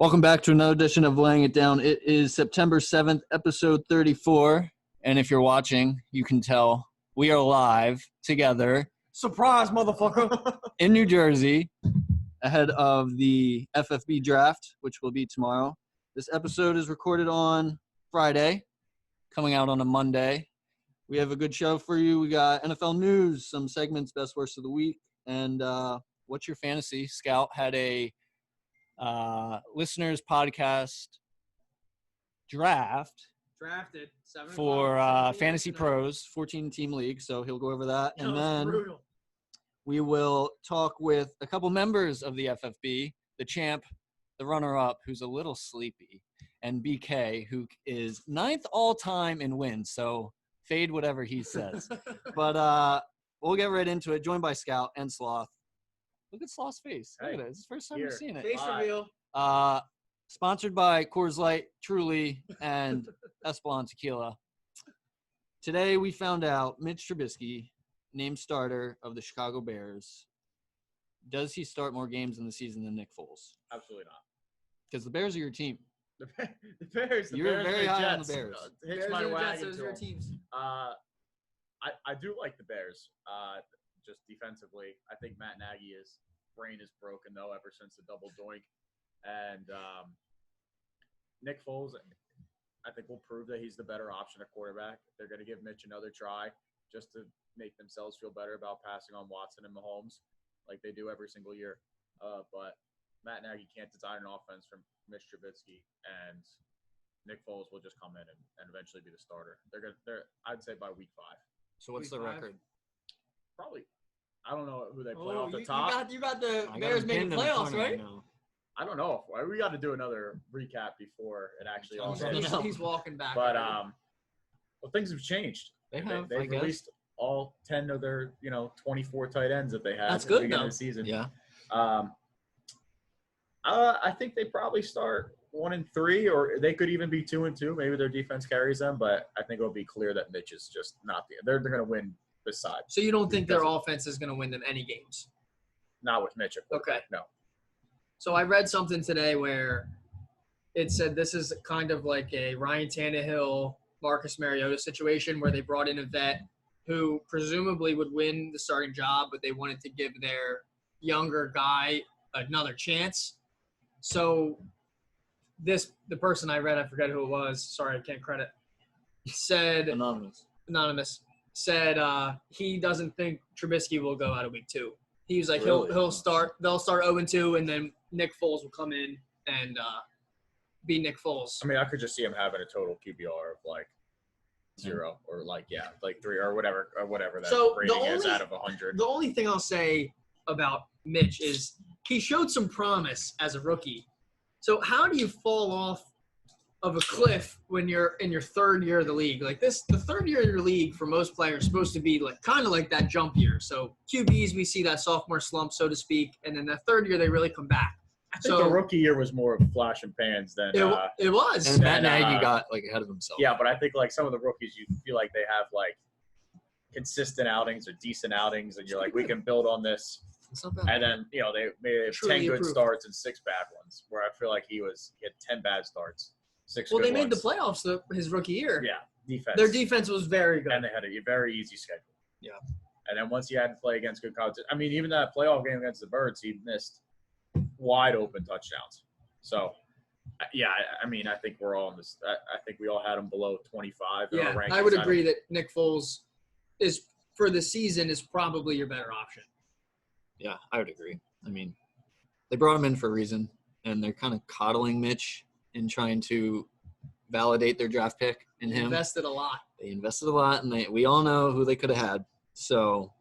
Welcome back to another edition of Laying It Down. It is September 7th, episode 34. And if you're watching, you can tell we are live together. Surprise, motherfucker. In New Jersey, ahead of the FFB draft, which will be tomorrow. This episode is recorded on Friday, coming out on a Monday. We have a good show for you. We got NFL news, some segments, best, worst of the week. And what's your fantasy? Scout had a listeners podcast Drafted for Fantasy Pros 14-team league, so he'll go over that. And then we will talk with a couple members of the FFB, the champ, the runner-up, who's a little sleepy, and BK, who is 9th all-time in wins, so fade whatever he says. But we'll get right into it, joined by Scout and Sloth. Look at Sloth's face. Look at it. It's the first time we've seen it. Face reveal. Sponsored by Coors Light, Truly, and Espolon Tequila. Today we found out Mitch Trubisky, named starter of the Chicago Bears. Does he start more games in the season than Nick Foles? Absolutely not. Because the Bears are your team. The Bears. You're very high Jets. on the Bears. Hitch my wagon. Those are your teams. I do like the Bears. Just defensively, I think Matt Nagy's brain is broken though ever since the double doink, and Nick Foles, I think will prove that he's the better option at quarterback. They're going to give Mitch another try just to make themselves feel better about passing on Watson and Mahomes like they do every single year. But Matt Nagy can't design an offense from Mitch Trubisky, and Nick Foles will just come in and eventually be the starter. They're I'd say by week 5. So what's the record? Probably, I don't know who they play off the top. You got the Bears making playoffs, right? I don't know. We got to do another recap before it actually all starts. He's walking back. But well, things have changed. They've released all 10 of their 24 tight ends that they had. That's at good the beginning though. of the season. Yeah. I think they probably start 1-3, or they could even be 2-2. Maybe their defense carries them, but I think it'll be clear that Mitch is just not they're going to win. Besides, So you don't think their offense is going to win them any games? Not with Mitch. Okay. No. So I read something today where it said this is kind of like a Ryan Tannehill, Marcus Mariota situation where they brought in a vet who presumably would win the starting job, but they wanted to give their younger guy another chance. So the person I read, I forget who it was. Sorry, I can't credit. Said anonymous. Said he doesn't think Trubisky will go out of week 2. He was like they'll start 0-2, and then Nick Foles will come in and be Nick Foles. I mean, I could just see him having a total QBR of like 0 or like 3 or whatever that So rating is out of 100. The only thing I'll say about Mitch is he showed some promise as a rookie. So how do you fall off of a cliff when you're in your third year of the league? Like the third year of your league for most players is supposed to be like kind of like that jump year. So QBs, we see that sophomore slump, so to speak, and then that third year they really come back. I think the rookie year was more of a flash and pans than it was. And Matt Nagy got like ahead of himself. Yeah, but I think like some of the rookies, you feel like they have like consistent outings or decent outings, and you're like, we can build on this. And then they may have 10 good starts and 6 bad ones. Where I feel like he had 10 bad starts. 6 well, good they made ones. the playoffs his rookie year. Yeah, defense. Their defense was very good. And they had a very easy schedule. Yeah. And then once he had to play against good college, I mean, even that playoff game against the Birds, he missed wide open touchdowns. So, yeah, I mean, I think we're all in this. I think we all had him below 25. Yeah, I would agree that Nick Foles is for the season is probably your better option. Yeah, I would agree. I mean, they brought him in for a reason, and they're kind of coddling Mitch and trying to validate their draft pick in him. Invested a lot. They invested a lot, and we all know who they could have had. So,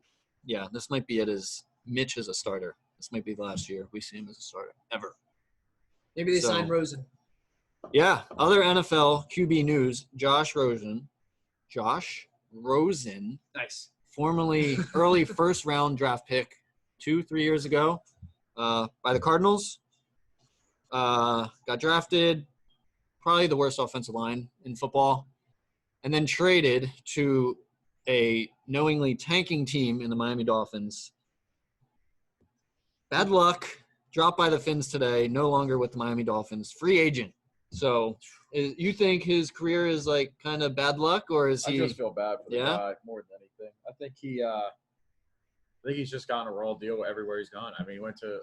yeah, this might be it as Mitch as a starter. This might be the last year we see him as a starter ever. Maybe they signed Rosen. Yeah, other NFL QB news, Josh Rosen. Nice. Formerly early first-round draft pick 2-3 years ago by the Cardinals. Got drafted, probably the worst offensive line in football, and then traded to a knowingly tanking team in the Miami Dolphins. Bad luck. dropped by the Finns today, no longer with the Miami Dolphins, free agent. So you think his career is like kind of bad luck, or is he? I just feel bad for the guy more than anything. I think he's just gotten a raw deal everywhere he's gone. I mean, he went to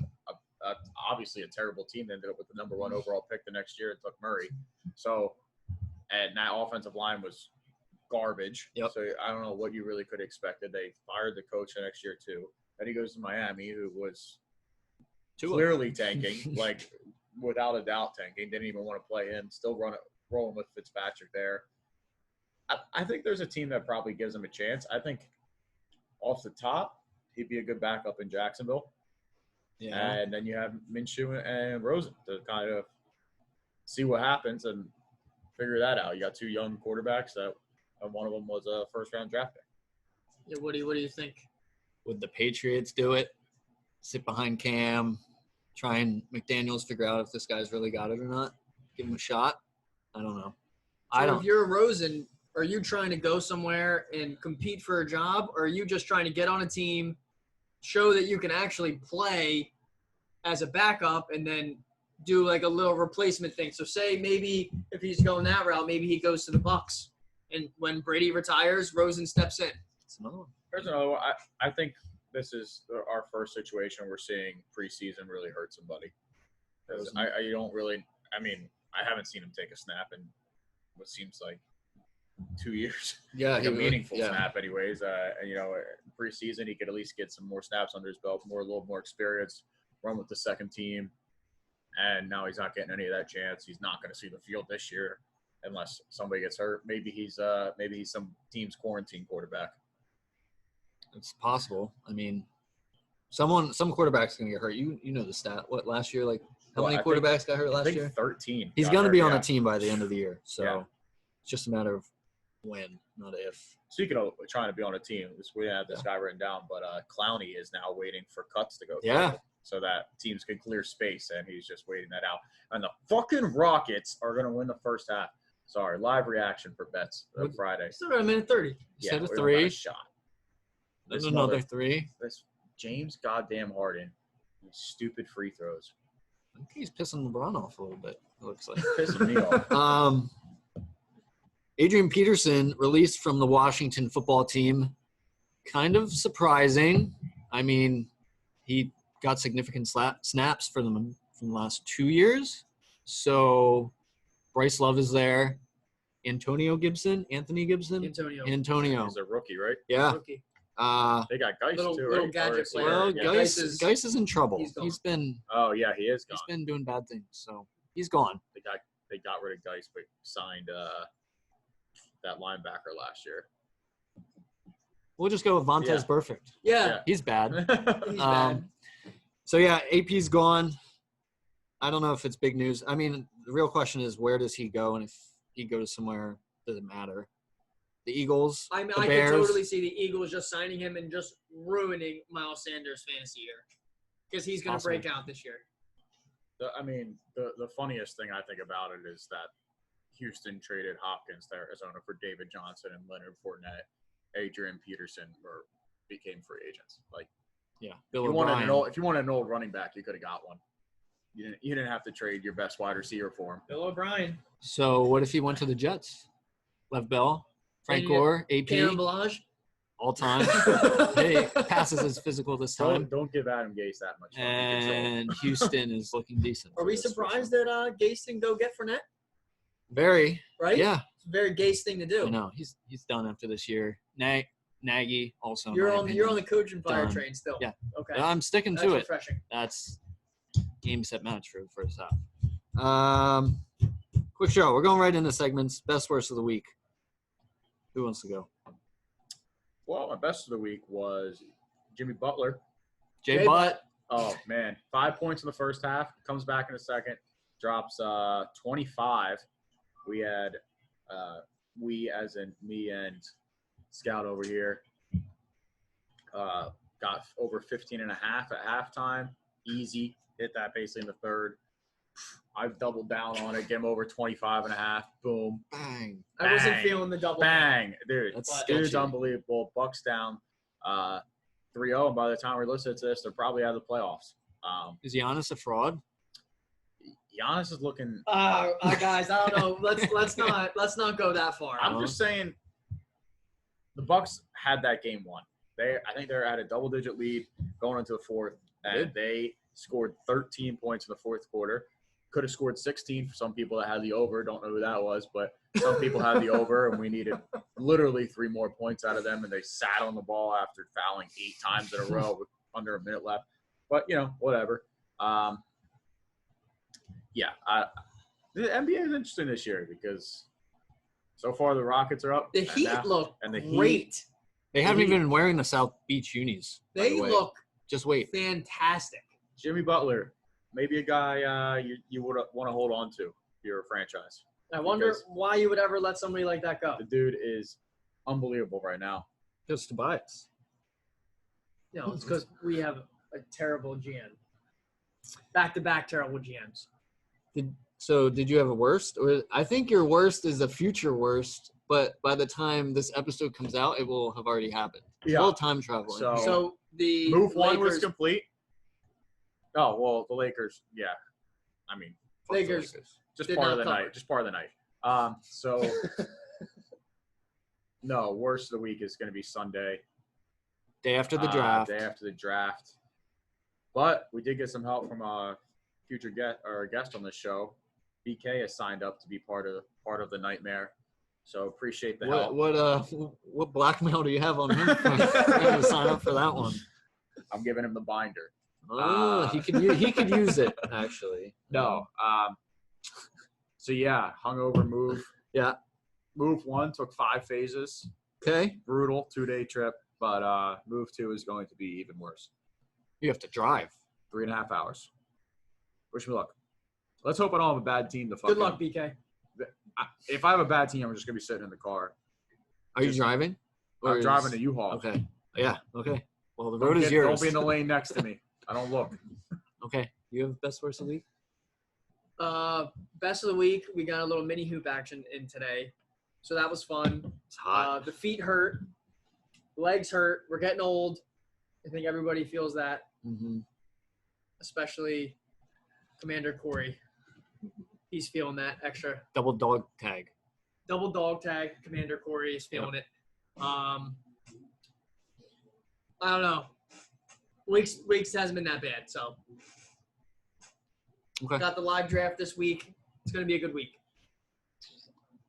obviously a terrible team, ended up with the number 1 overall pick the next year and took Murray. So, and that offensive line was garbage. Yep. So I don't know what you really could have expected. They fired the coach the next year too. Then he goes to Miami, who was clearly tanking, like without a doubt tanking. Didn't even want to play him. Still rolling with Fitzpatrick there. I think there's a team that probably gives him a chance. I think off the top, he'd be a good backup in Jacksonville. Yeah. And then you have Minshew and Rosen to kind of see what happens and figure that out. You got 2 young quarterbacks and one of them was a first-round draft pick. Yeah, what do you think? Would the Patriots do it? Sit behind Cam, try and McDaniels figure out if this guy's really got it or not? Give him a shot? I don't know. So if you're a Rosen, are you trying to go somewhere and compete for a job, or are you just trying to get on a team, show that you can actually play as a backup, and then do like a little replacement thing? So say maybe if he's going that route, maybe he goes to the Bucs, and when Brady retires, Rosen steps in. It's another one. There's another one. I think this is our first situation we're seeing preseason really hurt somebody. I don't really – I mean, I haven't seen him take a snap in what seems like 2 years. Yeah. Like a meaningful snap anyways. Preseason he could at least get some more snaps under his belt, a little more experience, run with the second team. And now he's not getting any of that chance. He's not going to see the field this year unless somebody gets hurt. Maybe he's some team's quarantine quarterback. It's possible. I mean, some quarterback's going to get hurt. You know the stat. What, last year, like how many quarterbacks got hurt last year? 13. He's going to be on a team by the end of the year. So it's just a matter of when, not if. Speaking of trying to be on a team, we have this guy written down, but Clowney is now waiting for cuts to go through. Yeah. So that teams can clear space, and he's just waiting that out. And the fucking Rockets are going to win the first half. Sorry, live reaction for bets on Friday. Still got a minute 30. Instead of 3. Shot. There's another 3. This James goddamn Harden, these stupid free throws. I think he's pissing LeBron off a little bit, it looks like. Pissing me off. Adrian Peterson released from the Washington football team. Kind of surprising. I mean, he got significant snaps for them from the last 2 years. So Bryce Love is there. Anthony Gibson. Antonio. He's a rookie, right? Yeah. Rookie. They got Geis too, right? Little gadget player. Well, Yeah, Geis is in trouble. He's been. Oh yeah, he is gone. He's been doing bad things, so he's gone. They got rid of Geis, but signed that linebacker last year. We'll just go with Vontaze Perfect. Yeah. He's bad. He's bad. So yeah, AP's gone. I don't know if it's big news. I mean, the real question is where does he go, and if he goes somewhere, doesn't matter. The Eagles, I the can Bears. totally see the Eagles just signing him and just ruining Miles Sanders' fantasy year because he's going to break out this year. The funniest thing I think about it is that Houston traded Hopkins to Arizona for David Johnson and Leonard Fournette. Adrian Peterson became free agents. Like, yeah, if you wanted an old running back, you could have got one. You didn't have to trade your best wide receiver for him. Bill O'Brien. So what if he went to the Jets? Lev Bell, Frank Gore, AP, Kalen Balazs. all time. Hey, passes his physical this time. Don't give Adam Gase that much. And Houston is looking decent. Are we surprised that Gase didn't go get Fournette? Very. Right? Yeah. It's a very Gase thing to do. I know. He's done after this year. Nagy also. You're on the coach and fire train still. Yeah. Okay. I'm sticking That's to refreshing. it. That's game, set, match for the first half. Quick show. We're going right into segments. Best, worst of the week. Who wants to go? Well, my best of the week was Jimmy Butler. Jay Butt. Oh, man. 5 points in the first half. Comes back in the second. Drops 25. We had as in me and Scout over here, got over 15.5 at halftime. Easy. Hit that basically in the third. I've doubled down on it. Get him over 25.5. Boom. Bang. I wasn't feeling the double. Bang. Dude. That's Dude's sketchy. unbelievable. Bucks down 3-0. And by the time we listen to this, they're probably out of the playoffs. Is Giannis a fraud? Giannis is looking. Guys, I don't know. Let's not go that far. I'm just saying, the Bucks had that game won. I think they're at a double-digit lead going into the fourth, and they scored 13 points in the fourth quarter. Could have scored 16 for some people that had the over. Don't know who that was, but some people had the over, and we needed literally 3 more points out of them, and they sat on the ball after fouling 8 times in a row with under a minute left. But, whatever. The NBA is interesting this year because so far the Rockets are up. The Heat look great. They haven't even been wearing the South Beach unis. They look just wait. Fantastic. Jimmy Butler, maybe a guy you would want to hold on to if you're a franchise. I wonder why you would ever let somebody like that go. The dude is unbelievable right now. Just Tobias. It's because we have a terrible GM. Back-to-back terrible GMs. Did you have a worst? Or I think your worst is a future worst, but by the time this episode comes out, it will have already happened. Yeah. Well, time traveling. So the move Lakers, 1 was complete. Oh, well, the Lakers, yeah. I mean, Lakers just part of the night. Just part of the night. No, worst of the week is going to be Sunday. Day after the draft. Day after the draft. But we did get some help from a future guest on this show. BK has signed up to be part of the nightmare. So appreciate the help. What blackmail do you have on him to sign up for that one? I'm giving him the binder. He could use it actually. No. So yeah, hungover move. Yeah. Move 1 took 5 phases. Okay. Brutal 2-day trip, but move 2 is going to be even worse. You have to drive 3.5 hours. Wish me luck. Let's hope I don't have a bad team to fuck. Good luck, BK. If I have a bad team, I'm just gonna be sitting in the car. Are you driving? I'm driving a U-Haul. Okay. Yeah. Okay. Well, the road is yours. Don't be in the lane next to me. I don't look. Okay. You have best worst of the week? Best of the week. We got a little mini hoop action in today, so that was fun. It's hot. The feet hurt, legs hurt. We're getting old. I think everybody feels that, especially Commander Corey. He's feeling that extra. Double dog tag. Commander Corey is feeling it. I don't know. Weeks hasn't been that bad, so. Okay. Got the live draft this week. It's going to be a good week.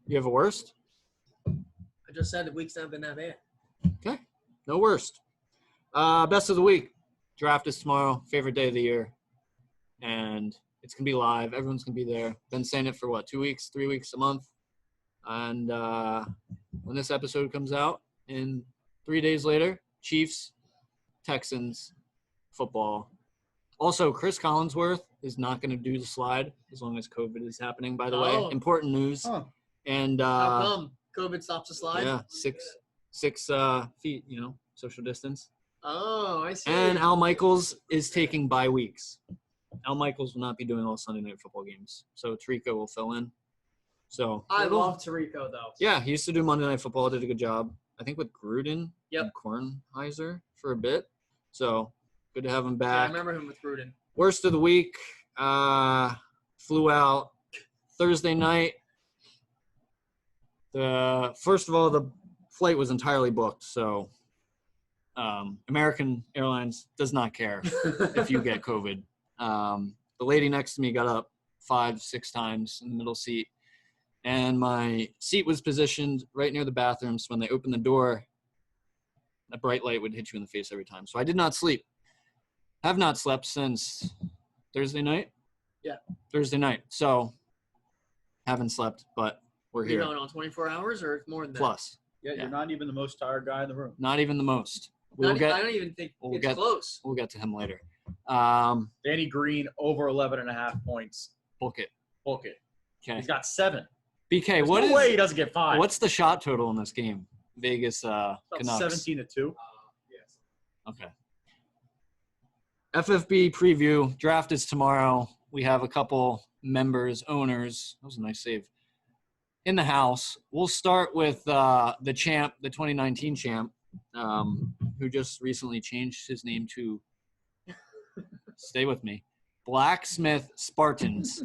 You have a worst? I just said the week's not been that bad. Okay. No worst. Best of the week. Draft is tomorrow. Favorite day of the year. And it's going to be live. Everyone's going to be there. Been saying it for 2 weeks, 3 weeks, a month. And when this episode comes out, in 3 days later, Chiefs, Texans, football. Also, Chris Collinsworth is not going to do the slide as long as COVID is happening, by the way. Important news. Oh. And how come COVID stops the slide? Yeah, 6 feet, social distance. Oh, I see. And Al Michaels is taking bye weeks. Al Michaels will not be doing all Sunday night football games. So Tirico will fill in. So I love Tirico, though. Yeah, he used to do Monday Night Football, did a good job. I think with Gruden and Kornheiser for a bit. So good to have him back. Yeah, I remember him with Gruden. Worst of the week, flew out Thursday night. First of all, the flight was entirely booked, so American Airlines does not care if you get COVID. The lady next to me got up 5-6 times in the middle seat, and my seat was positioned right near the bathroom, so when they opened the door, that bright light would hit you in the face every time. So I did not sleep. Have not slept since Thursday night. Yeah. Thursday night. So haven't slept, but we're here. You're going on 24 hours or more than that? Plus. Yeah, you're not even the most tired guy in the room. Not even the most. I don't even think it's close. We'll get to him later. Danny Green over 11.5 points. Book it. Okay. He's got 7. BK, There's no way he doesn't get 5. What's the shot total in this game? Vegas Canucks. 17-2. Yes. Okay. FFB preview. Draft is tomorrow. We have a couple members, owners. That was a nice save. In the house. We'll start with the champ, the 2019 champ, who just recently changed his name to stay with me. Blacksmith Spartans.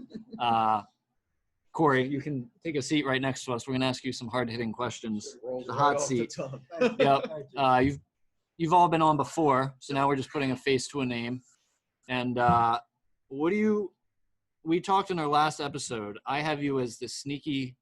Corey, you can take a seat right next to us. We're going to ask you some hard-hitting questions. Rolls The right hot off seat. tongue. Yep. You've all been on before, so now we're just putting a face to a name. And we talked in our last episode. I have you as the sneaky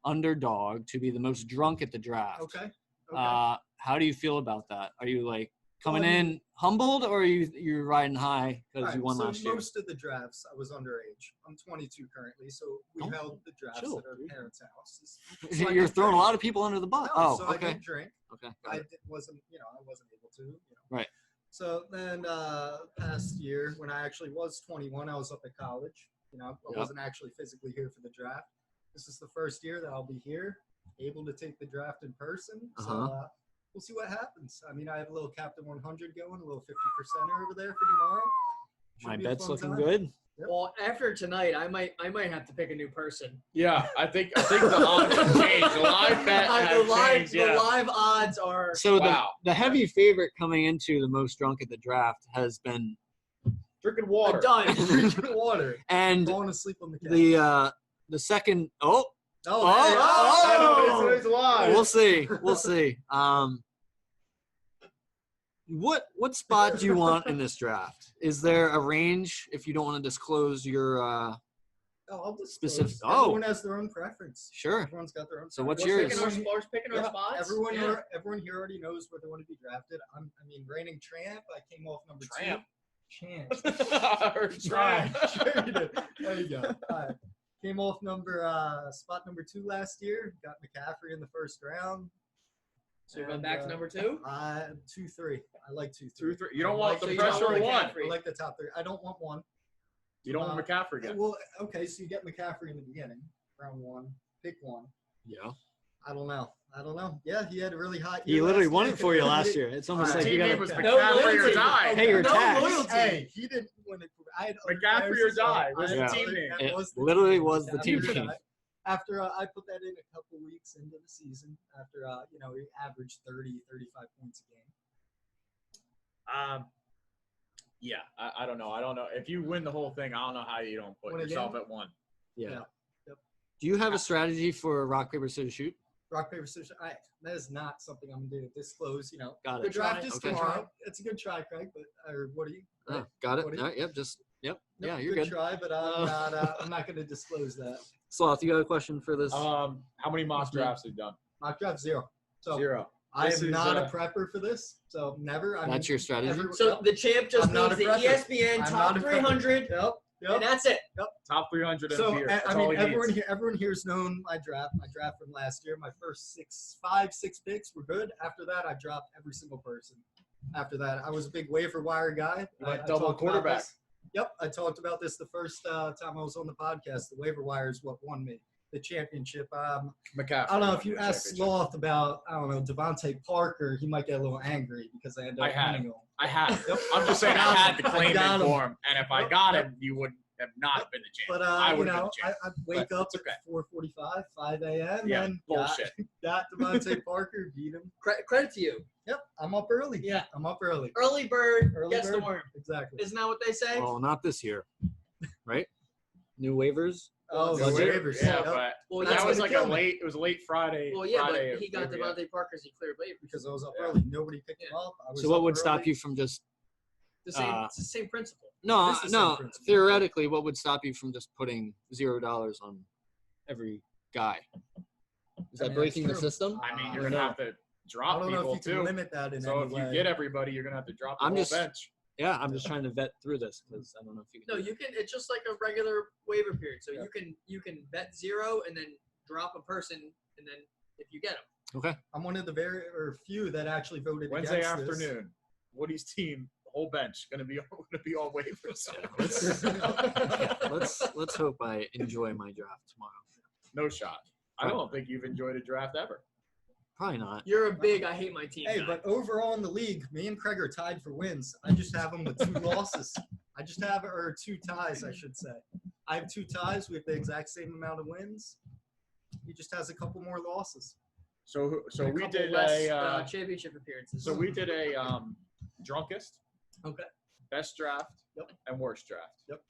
underdog to be the most drunk at the draft. Okay. How do you feel about that? Are you like coming in humbled, or are you're riding high because you won last year? Most of the drafts, I was underage. I'm 22 currently, so we held the drafts chill, at our dude. parents' house. You're throwing a lot of people under the bus. No, so I Okay. did drink. Okay. I wasn't able to. Right. So then, past year when I actually was 21, I was up at college. I wasn't actually physically here for the draft. This is the first year that I'll be here, able to take the draft in person. So we'll see what happens. I mean, I have a little Captain 100 going, a little 50%er over there for tomorrow. My bet's looking good. Yep. Well, after tonight, I might have to pick a new person. Yeah, I think the odds have changed. The live bet has changed. The Yeah. live odds are. So Wow. the heavy favorite coming into the most drunk at the draft has been Drinking water. Done. Drinking water. and Falling asleep on the couch. the second Oh, He's alive. we'll see. What spot do you want in this draft? Is there a range if you don't want to disclose your I'll just specific? Everyone has their own preference. Sure. Everyone's got their own. So what's preference. yours? Picking our spots. Everyone, Yeah. everyone here already knows where they want to be drafted. Reigning champ. I came off number Tramp. 2. Champ. Tramp. Sure you did. There you go. All right. Came off spot number 2 last year. Got McCaffrey in the first round. So you're going back to number 2? 2-3. I like 2-3. 2-3. You don't want So the you don't pressure want of one. McCaffrey. I like the top 3. I don't want 1. You don't want McCaffrey again. Well, okay, so you get McCaffrey in the beginning, round 1. Pick 1. Yeah. I don't know. Yeah, he had a really hot He year literally last won year. it for you last year. It's almost Alright. like you Team got name was Okay. No McCaffrey or loyalty. die. Pay your No tax. loyalty. Hey, he didn't win it. I had other McCaffrey players or as well. die was I the had team other- name. that It was the literally team was the team McCaffrey or name. die. After I put that in a couple weeks into the season, after he averaged 30, 35 points a game. Yeah, I don't know. If you win the whole thing, I don't know how you don't put Win again? yourself at 1. Yeah. Yeah. Yep. Do you have a strategy for rock paper scissors shoot? Rock, paper, scissors. That is not something I'm going to disclose. Got The it. draft is Okay. tomorrow. It's a good try, Craig. But what do you? Oh, got it. What do All you- right. Yep. Yep. Nope, Yeah, you're good. Try, but I'm not going to disclose that. Sloth, you got a question for this? How many mock drafts have you done? Mock draft 0. So 0. I This am is, not a prepper for this. So never. That's your strategy? So the champ just I'm not means the a prepper. ESPN I'm top not a prepper. 300, Yep. and that's it. Top 300 and So beer. That's I all mean, he everyone needs. here's known my draft from last year. My first 6 picks were good. After that, I dropped every single person. After that, I was a big waiver wire guy. You went I double talked about quarterback. this. Yep, I talked about this the first time I was on the podcast. The waiver wire is what won me the championship. McCaffrey. I don't know won if you the ask championship. Sloth about Devontae Parker, he might get a little angry because I ended up I had winning him. I had. Yep. I'm just saying I had to claim got it him. for him, and if I got him, you would have not been the champ. But I you would have been know, the champ. I wake up it's okay. at 4:45, 5 a.m. Yeah, and bullshit. got Devontae Parker, beat him. Credit to you. Yep, I'm up early. Yeah. I'm up early. Early bird Early gets bird. the worm. Exactly. Isn't that what they say? Oh, not this year. Right? New waivers? Oh, the Budget? waivers. Yeah, Yep. but Well, That's that was gonna like kill a me. late. It was a late Friday. Well, yeah, Friday but he got maybe, Devontae Parker, he cleared waivers. Because I was up Yeah. early. Nobody picked him up. I was So what up would stop early. you from just It's the same principle. no, It's the same no. principle. Theoretically, what would stop you from just putting $0 on every guy? Is I that mean, breaking the that's true. system? I mean, I you're don't gonna know. have to I drop don't know people if you can too. limit that in So any if you way. get everybody, you're gonna have to drop the I'm whole just- bench. Yeah, I'm just trying to vet through this because I don't know if you can. No, do you can. It's just like a regular waiver period. So you can bet 0 and then drop a person, and then if you get them. that. Okay. I'm one of the few that actually voted Wednesday against this. afternoon, Woody's team, the whole bench, gonna be on waivers. Let's hope I enjoy my draft tomorrow. No shot. I don't think you've enjoyed a draft ever. Probably not. You're a big I hate my team Hey, guy. but overall in the league, me and Craig are tied for wins. I just have them with 2 losses. I just have, or 2 ties, I should say. I have 2 ties. We have the exact same amount of wins. He just has a couple more losses. So And a we couple did less, a championship appearances. so we did a drunkest. Okay. best draft, Yep. and worst draft. Yep.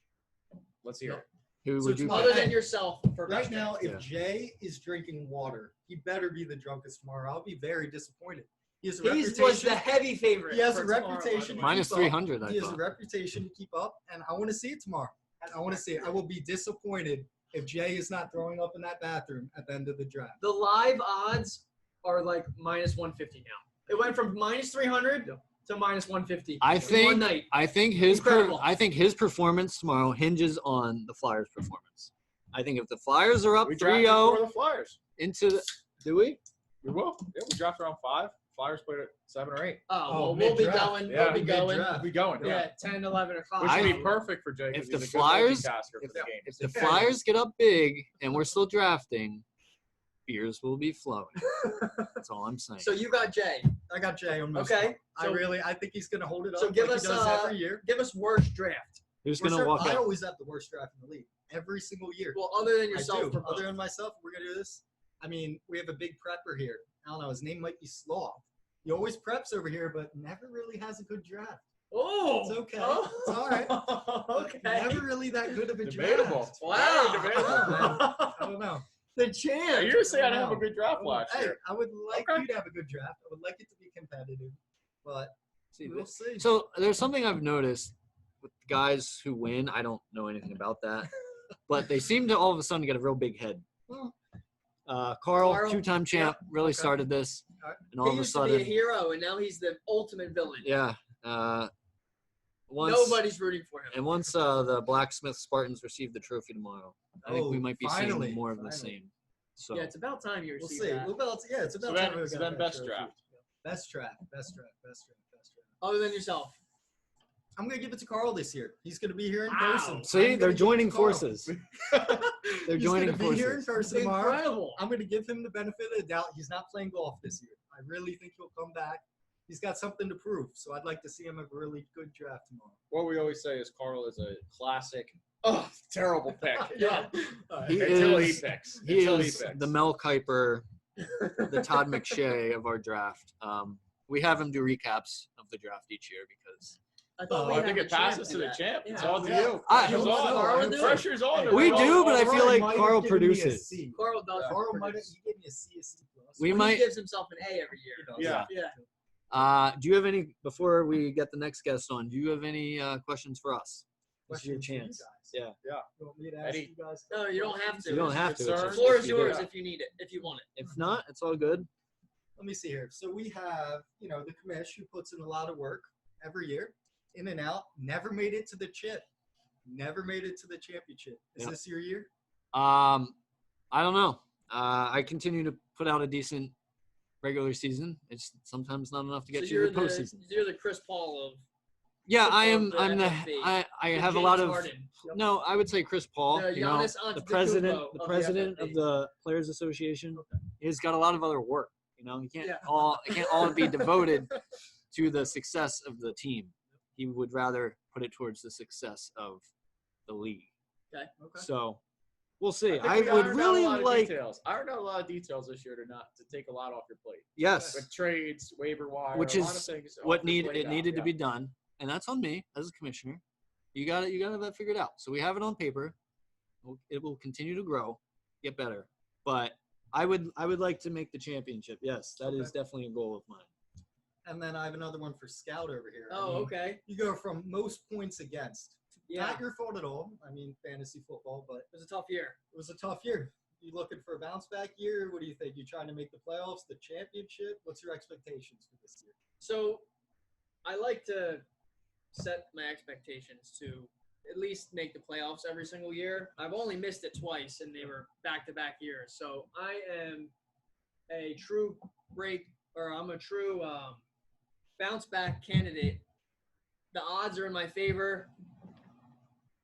Let's hear Yep. it. Who So would you? tomorrow- Other pick? than yourself for Right best now, draft. if Yeah. Jay is drinking water, he better be the drunkest tomorrow. I'll be very disappointed. He has a He was reputation. the heavy favorite. He has for a tomorrow, by reputation. the to way. Minus keep up. 300, I He has a thought. reputation to keep up, and I want to see it tomorrow. I want to see it. I will be disappointed if Jay is not throwing up in that bathroom at the end of the draft. The live odds are like minus 150 now. It went from minus 300 to minus 150. I in think. one night. I think Incredible. his performance tomorrow hinges on the Flyers' performance. I think if the Flyers are up We drafted for 3-0 the Flyers. into the, do we? We will. Yeah, we drafted around 5. Flyers played at 7 or 8. Oh, Oh, well, we'll be mid-draft. going. Yeah, We'll be going. mid-draft. We going. Yeah, 10, 11 o'clock. Which would I- be perfect for Jay if because the he's a Flyers- good multitasker for the game. If the Flyers get up big and we're still drafting, beers will be flowing. That's all I'm saying. So you got Jay. I got Jay on most. Okay, I think he's going to hold it up. so give like us, he does every year. Give us worst draft. Who's For gonna sure, walk I out? always have the worst draft in the league every single year. Well, other than I yourself. do. For both. Other than myself, we're gonna do this. I mean, we have a big prepper here. I don't know. His name might be Sloth. He always preps over here, but never really has a good draft. Oh, It's okay. Oh. It's all right. Okay. Never really that good of a Debatable. draft. Wow. Very debatable. I don't know. The champ. You're going to say I didn't have a Wow. good draft last Hey, year. I would like Okay. you to have a good draft. I would like it to be competitive, but See, we'll see. So there's something I've noticed with guys who win. I don't know anything about that, but they seem to all of a sudden get a real big head. Carl, two-time champ, really Okay. started this, Alright. and all He of a used to be a sudden, hero, and now he's the ultimate villain. yeah. Once, Nobody's rooting for him. And once the Blacksmith Spartans receive the trophy tomorrow, I think we Oh, might be finally, seeing more of the finally. same. So Yeah, it's about time you We'll receive see. that. It's about So time. then- we so got then that best trophy. draft. Best draft. Other than yourself. I'm gonna give it to Carl this year. He's gonna be here in Wow. person. see, I'm they're gonna give it joining to Carl. forces. They're He's joining gonna be here in forces. person tomorrow. Incredible. I'm gonna give him the benefit of the doubt. He's not playing golf this year. I really think he'll come back. He's got something to prove, so I'd like to see him have a really good draft tomorrow. What we always say is Carl is a classic, terrible pick. Yeah. He Until he is- picks. He Until is picks. the Mel Kiper, the Todd McShay of our draft. We have him do recaps of the draft each year because I thought Oh, we I had think the it passes champ to do the that. champ. It's Yeah. all to Yeah. you. I- Pressure's Carl on. will do it. Pressure's on. We All- do, but I all feel right. like Carl given me a produces. C. Carl does. Carl might have produce. he gave me a C, a C plus. We Well, might. He gives himself an A every year. Yeah. Yeah. Do you have any before we get the next guest on? Do you have any questions for us? This is your Questions for you chance. guys. Yeah. You want me to ask Eddie. you guys? No, you don't have to. You don't have to. It's Concerns? just The floor if is you do. yours if you need it, if you want it. If not, it's all good. Let me see here. So we have, the commish who puts in a lot of work every year, in and out, never made it to the chip, never made it to the championship. Is Yep. this your year? I don't know. I continue to put out a decent regular season. It's sometimes not enough to get So you to the postseason. you're the Chris Paul of Yeah, I of am. the I'm the. FFB. I the have a James lot of. Harden. No, I would say Chris Paul. The Giannis the Antetokounmpo president, of the the president FFB. of the Players Association. He's got a lot of other work. He can't Yeah. it can't all be devoted to the success of the team. He would rather put it towards the success of the league. Okay. So we'll see. think I we would ironed out a really lot of like. details. I ironed out a lot of details this year to take a lot off your plate. Yes, With trades, waiver wire, which a lot of is things off what your needed. plate It now, needed to yeah. be done, and that's on me as a commissioner. You got to have that figured out. So we have it on paper. It will continue to grow, get better. But I would like to make the championship. Yes, that is Okay. definitely a goal of mine. And then I have another one for Scout over here. I Oh, mean, okay. You go from most points against. Yeah. Not your fault at all. I mean, fantasy football, but It was a tough year. it was a tough year. You looking for a bounce back year? What do you think? You trying to make the playoffs, the championship? What's your expectations for this year? So I like to set my expectations to at least make the playoffs every single year. I've only missed it twice, and they were back-to-back years. So I am a true I'm a true bounce-back candidate. The odds are in my favor.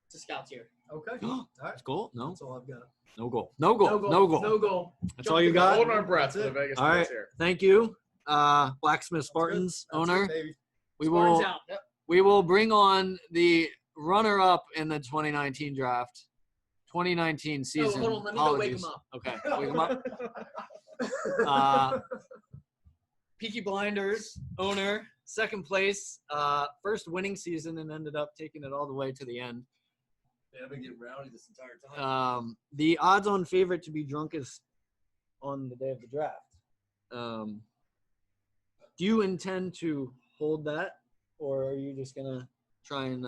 It's a Scout's year. Okay. All right. That's goal? No, That's all I've got. no goal. No goal. No goal. No goal. That's all you got. Hold our breath That's for the it. Vegas All right. Knights here. Thank you, Blacksmith That's Spartans good. That's owner. it, baby. Spartans out. We will bring on the runner-up in the 2019 draft. 2019 season. hold on, let me go wake Apologies. him up. Okay, wake him up. Peaky Blinders owner second place, first winning season, and ended up taking it all the way to the end. Yeah, I've been getting rowdy this entire time. The odds-on favorite to be drunkest on the day of the draft. Do you intend to hold that, or are you just gonna try and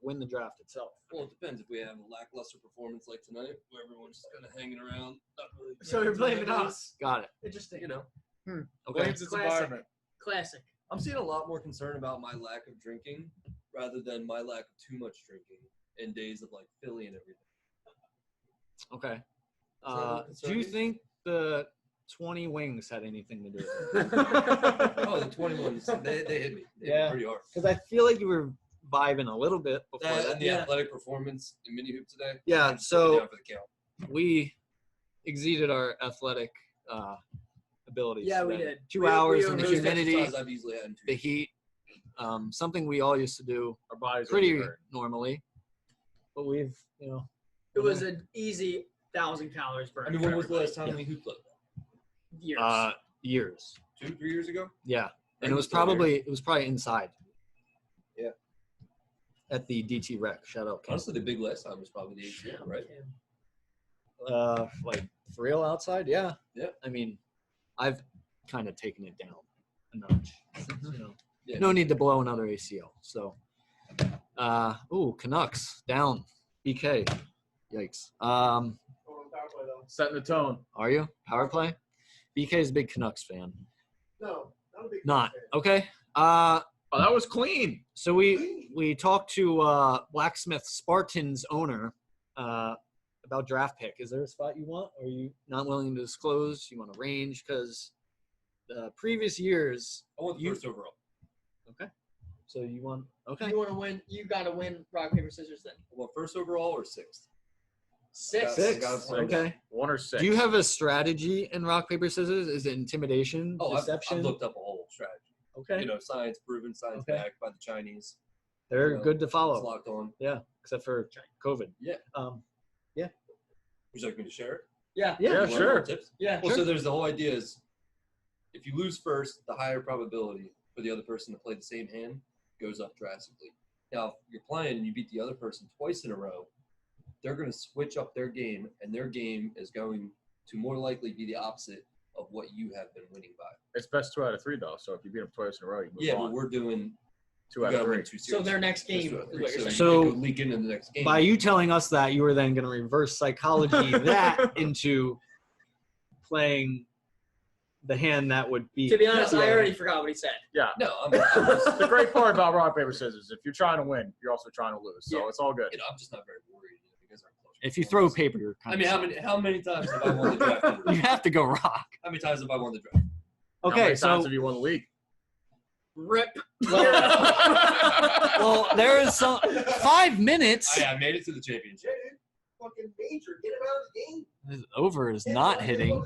win the draft itself? Well, it depends. If we have a lackluster performance like tonight, where everyone's just kind of hanging around, not really. So you're blaming us. Got it. Interesting. You know, Okay. Blames its Classic. environment. Classic. I'm seeing a lot more concern about my lack of drinking rather than my lack of too much drinking in days of like Philly and everything. Okay. what Do concern you you? think the 20 wings had anything to do with it? Oh, the 21s, they hit me. They hit me Yeah. pretty hard. Because I feel like you were vibing a little bit before That that. and the athletic performance in mini hoop today. Yeah, I'm just so- putting it down for the count. We exceeded our athletic abilities. Yeah, we today. did. 2 We hours in over- the Most humidity, exercise I've easily had in 2 the years. heat. Something we all used to do Our bodies pretty are hurt. normally, but we've It was an easy 1,000 calories burned. I mean, when was the last time we hooped like that? Years. years. 2-3 years ago? Yeah, and Ring was still there. it was probably inside. Yeah. At the DT Rec. Shout out. Ken. Honestly, the big last time was probably the ACL, right? Like for real outside, yeah. Yeah. I mean, I've kind of taken it down a notch. Yeah. No need to blow another ACL. So, Canucks down. BK. Yikes. Setting the tone. Are you power play? BK is a big Canucks fan. No, not a big Not fan. okay. Oh, that was clean. So we talked to Blacksmith Spartans owner about draft pick. Is there a spot you want, or are you not willing to disclose? You want a range? Because the previous years, I want the You- first overall. so you want okay. You want to win? You got to win rock paper scissors then. I want first overall or sixth. Six. Six. Six. Got it. Okay. 1 or 6. Do you have a strategy in rock paper scissors? Is it intimidation, Oh, deception? I've looked up a whole strategy. Okay, You know, science proven, science Okay. backed by the Chinese. they're you know, good to It's follow. locked on. Yeah, except for COVID. Yeah. Yeah. Would you like me to share it? Yeah. Yeah, Yeah, You want sure. more tips? Yeah. Well, so there's the whole idea is if you lose first, the higher probability for the other person to play the same hand goes up drastically. Now, if you're playing and you beat the other person twice in a row, they're going to switch up their game, and their game is going to more likely be the opposite of what you have been winning by. It's best 2 out of 3 though. So if you beat them twice in a row, you move Yeah, but on. we're doing 2 we out gotta of 3. win 2 series. So their next game Just 2 out of is 3. what you're saying. So- you could leak into the next game. By you telling us that, you were then going to reverse psychology that into playing the hand that would be. To be honest, Yeah. I already forgot what he said. Yeah. No, I'm just, The great part about rock paper scissors, if you're trying to win, you're also trying to lose. So Yeah. it's all good. I'm just not very worried. Because I'm close. If you throw paper, you're kind I mean, of how many times have I won the draft? you have to go rock. How many times have I won the draft? How Okay, many times so have you won the league? Rip. well, there is some 5 minutes. I made it to the championship. Fucking major. Get him out of the game. Over is not hitting.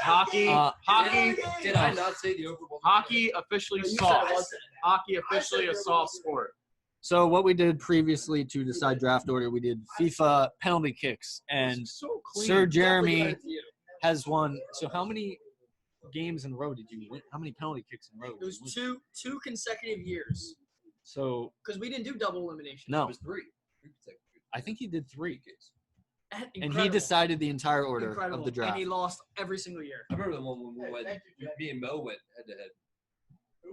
Hockey, hockey, Did I not say the over? hockey officially You said soft. it wasn't. Hockey officially a soft sport. So what we did previously to decide draft order, we did FIFA penalty kicks, and So clean. Sir Definitely Jeremy credit to you. has won. So how many games in a row did you win? How many penalty kicks in a row? It did was you win? two consecutive years So because we didn't do double elimination. It no, was 3. 3 consecutive. I think he did 3, Games. and he Incredible. decided the entire order Incredible. of the draft. And he lost every single year. I remember the one when we went. thank you, Jack. Me and Mo went head to head,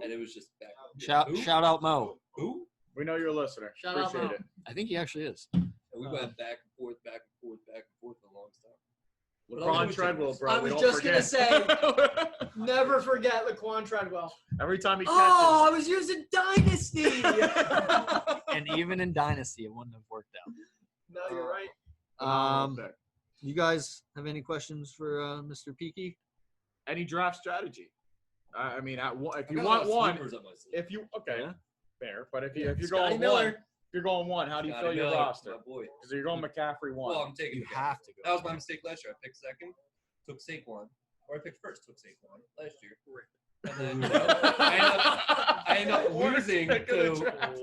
and it was just back. Shout out Mo. Who? We know you're a listener. Shout out, Appreciate Mo. it. I think he actually is. And we went back and forth, back and forth, back and forth for the longest time. What LeBron else? Treadwell, bro. I we was don't just gonna forget. Never forget Laquan Treadwell. Every time he catches. Oh, I was using Dynasty. And even in Dynasty, it wouldn't have worked out. No, you're right. You guys have any questions for Mr. Peaky? Any draft strategy? I mean, if I you got a want lot of one, sleepers up my sleeve. if you okay, Yeah. fair. But if you're Scotty going Miller. one, if you're going one, how do you Scotty fill your Miller, roster? my boy. Because you're going McCaffrey one. Well, I'm taking. You the have to That go. was my mistake last year. I picked second, took Saquon, or I picked first, took Saquon last year. And then I ended up losing Pick of the to draft.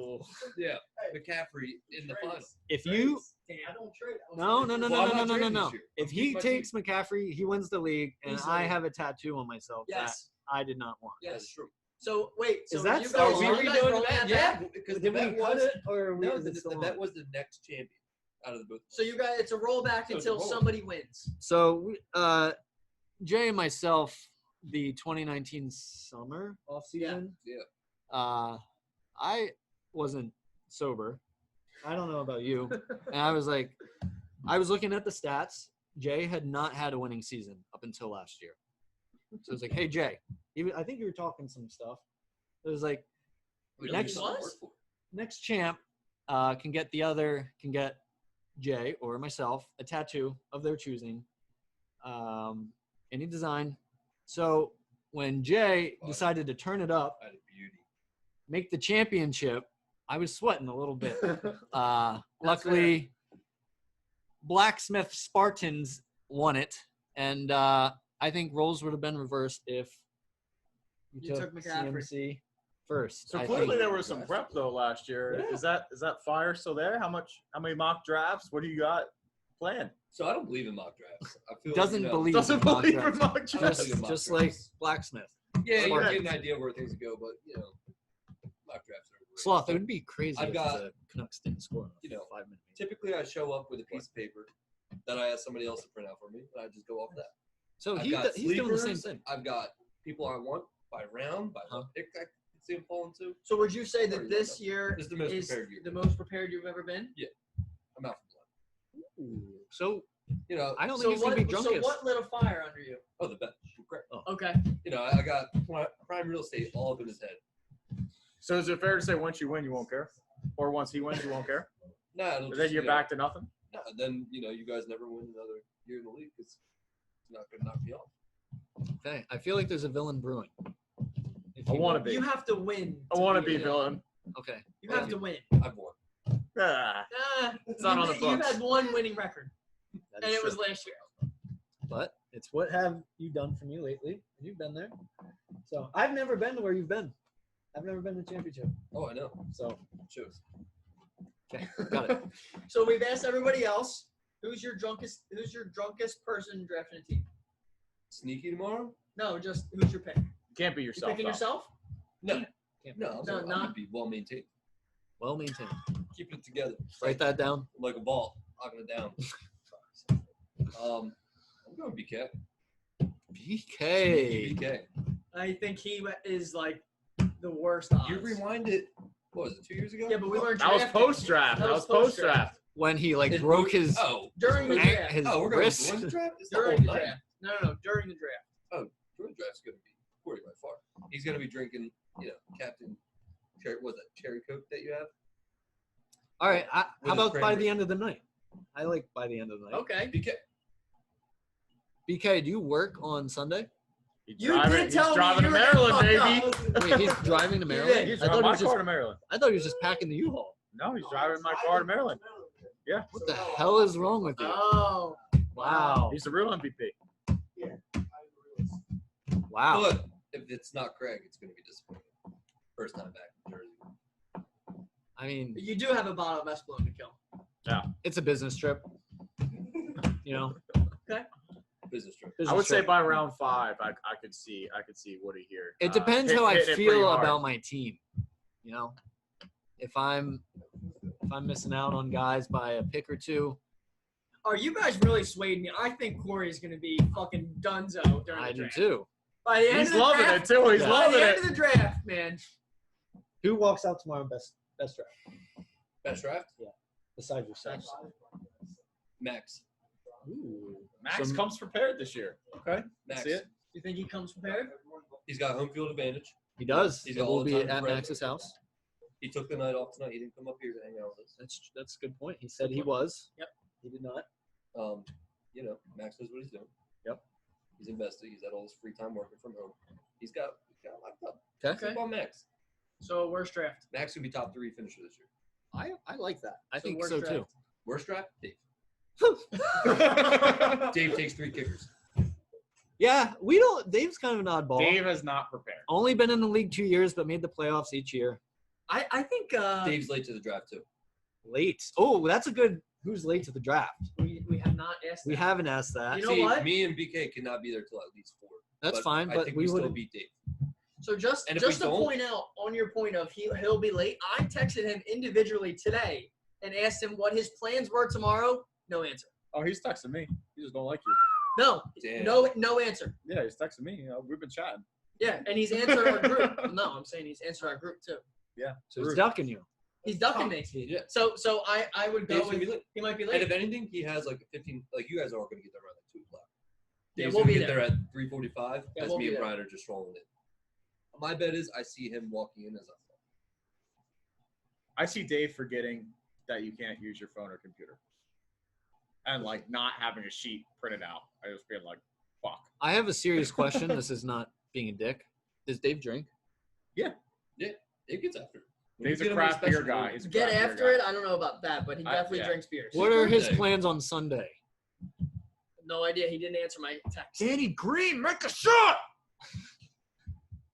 McCaffrey in the final. If you I don't trade. no. Well, I'm not trading No. this year. If I'm he keeping my takes McCaffrey, he wins the league, and Easily. I have a tattoo on myself Yes. that I did not want. That's true. So wait, so Is that you still guys, on? are you guys rolling that back? because Did the we bet cut was it or no, is it the still bet on? was the next champion out of the both. So you guys, it's a rollback So it's until a roll. somebody wins. So Jay and myself, the 2019 summer off season. Yeah. I wasn't sober. I don't know about you. And I was like, I was looking at the stats. Jay had not had a winning season up until last year. So it's like, hey Jay, I think you were talking some stuff. It was like, next champ can get Jay or myself a tattoo of their choosing, any design. So when Jay decided to turn it up, Out of beauty. make the championship, I was sweating a little bit. Luckily, Blacksmith Spartans won it, and I think roles would have been reversed if You took McCaffrey. CMC first. So I clearly think. there was some prep though last year. Yeah. Is that fire still there? How many mock drafts? What do you got planned? So I don't believe in mock drafts. I feel Doesn't believe Doesn't in mock believe in drafts. mock I don't drafts. believe in mock Just drafts. like Blacksmith. Yeah, you Smart. get an idea where things go, but mock drafts are overrated. Sloth, it would be crazy I've if got- the Canucks didn't score in a 5-minute. Typically, I show up with a piece of paper that I ask somebody else to print out for me, and I just go off that. So I've he's got doing the same sleepers, thing. I've got people I want by round, by what pick I can see them falling to. So would you say Or that you this don't know. year This is the most is prepared year. the most prepared you've ever been? I'm out for blood. So I I don't So think he's what, gonna be drunkest. so what lit a fire under you? oh, the bet. Correct. Okay. I got prime real estate all up in his head. So is it fair to say once you win, you won't care, or once he wins, you won't care? Nah, Or then you're back to nothing. Nah, then you guys never win another year in the league. It's not gonna knock me off. Okay, I feel like there's a villain brewing. If I you want to will. be. You have to win. I want to a be villain. Okay. You have to win. I've won. It's not on the You've books. had one winning record, that and is it was true. last year. But it's what have you done for me lately? You've been there. So I've never been to where you've been. I've never been to the championship. Oh, I know. So Shows. okay, got it. So we've asked everybody else, who's your drunkest person drafting a team? Sneaky tomorrow? No, just who's your pick? Can't be You yourself. picking though. yourself? No. Can't No, No, I'm not- gonna be well maintained. Well maintained. Keep it together. Write that down. Like a ball, knocking it down. I'm going BK. BK. BK. I think he is like the worst odds. You rewind it. What was it? 2 years ago? Yeah, but we weren't That was drafting. post draft. That was post draft. When he like His broke boot- his Oh, During the an- draft. his oh, we're going wrist. to the draft. It's During the whole night. draft. No, during the draft. During the draft's gonna be Corey by far. He's gonna be drinking, Captain Cherry. What's that cherry coke that you have? All right. How With his about by cranberry. the end of the night? I like by the end of the night. Okay. BK. BK, do you work on Sunday? He's You driving, did he's tell me driving you to were Maryland, fucked baby. up. Wait, he's driving to You Maryland. did. He's I thought driving he my was car just. to Maryland. I thought he was just packing the U-Haul. No, he's driving my car to Maryland. Yeah. What the hell is wrong with you? Oh. Wow. He's the real MVP. Wow. But if it's not Craig, it's gonna be disappointing. First time back in Jersey. I mean, You do have a bottle of Espolon to kill. it's a business trip. Business trip. I would business say trip. by round 5, I could see Woody here. It depends how I hitting it pretty feel hard. about my team. If I'm missing out on guys by a pick or two, Are you guys really swayed me? I think Corey is going to be fucking dunzo during I the do draft. too. By the end He's of the loving draft, it too. He's Yeah. By loving the end it. of the draft, man. Who walks out tomorrow best draft Best draft? besides yourself? Max. Ooh. Max Some- comes prepared this year. Okay. Max. See it? You think he comes prepared? He's got home field advantage. He does. He's It got all will the be time to at prep. Max's house. He took the night off tonight. He didn't come up here to hang out with us. That's a good point. He said he was. Yep. He did not. Max knows what he's doing. Yep. He's invested. He's had all his free time working from home. He's got locked up. Okay. Think about Max. So, worst draft. Max could be top 3 finisher this year. I like that. I So think worst so draft. too. Worst draft? Dave. Dave takes 3 kickers. Yeah, Dave's kind of an oddball. Dave has not prepared. Only been in the league 2 years, but made the playoffs each year. I think Dave's late to the draft too. Late. Oh, that's a good. Who's late to the draft? we have not asked We that. haven't asked that. You know what? Me and BK cannot be there till at least 4. That's but fine, I but think we still would. beat Dave. So just And if we to don't- point out on your point of he'll be late, I texted him individually today and asked him what his plans were tomorrow. No answer. Oh, he's texting me. He just don't like you. No, Damn. no answer. Yeah, he's texting me. We've been chatting. Yeah, and he's answered our group. No, I'm saying he's answered our group too. Yeah. So he's ducking you. He's ducking me. Yeah. So I would go Dave's gonna with be late. he might be And late. if anything, he has like 15. Like you guys are all gonna get there around like 2 o'clock. Yeah, Dave's we'll gonna be get there. there at 3:45. Yeah, As we'll me be and there. Brian are just rolling in. My bet is I see him walking in as a. I see Dave forgetting that you can't use your phone or computer, and like not having a sheet printed out. I just being like, "Fuck." I have a serious question. This is not being a dick. Does Dave drink? It gets after. When Dave's you a get him on craft beer special guy. order- He's a Get craft beer after guy. it. I don't know about that, but he definitely yeah. drinks beers. What are his birthday. plans on Sunday? No idea. He didn't answer my text. Danny Green, make a shot.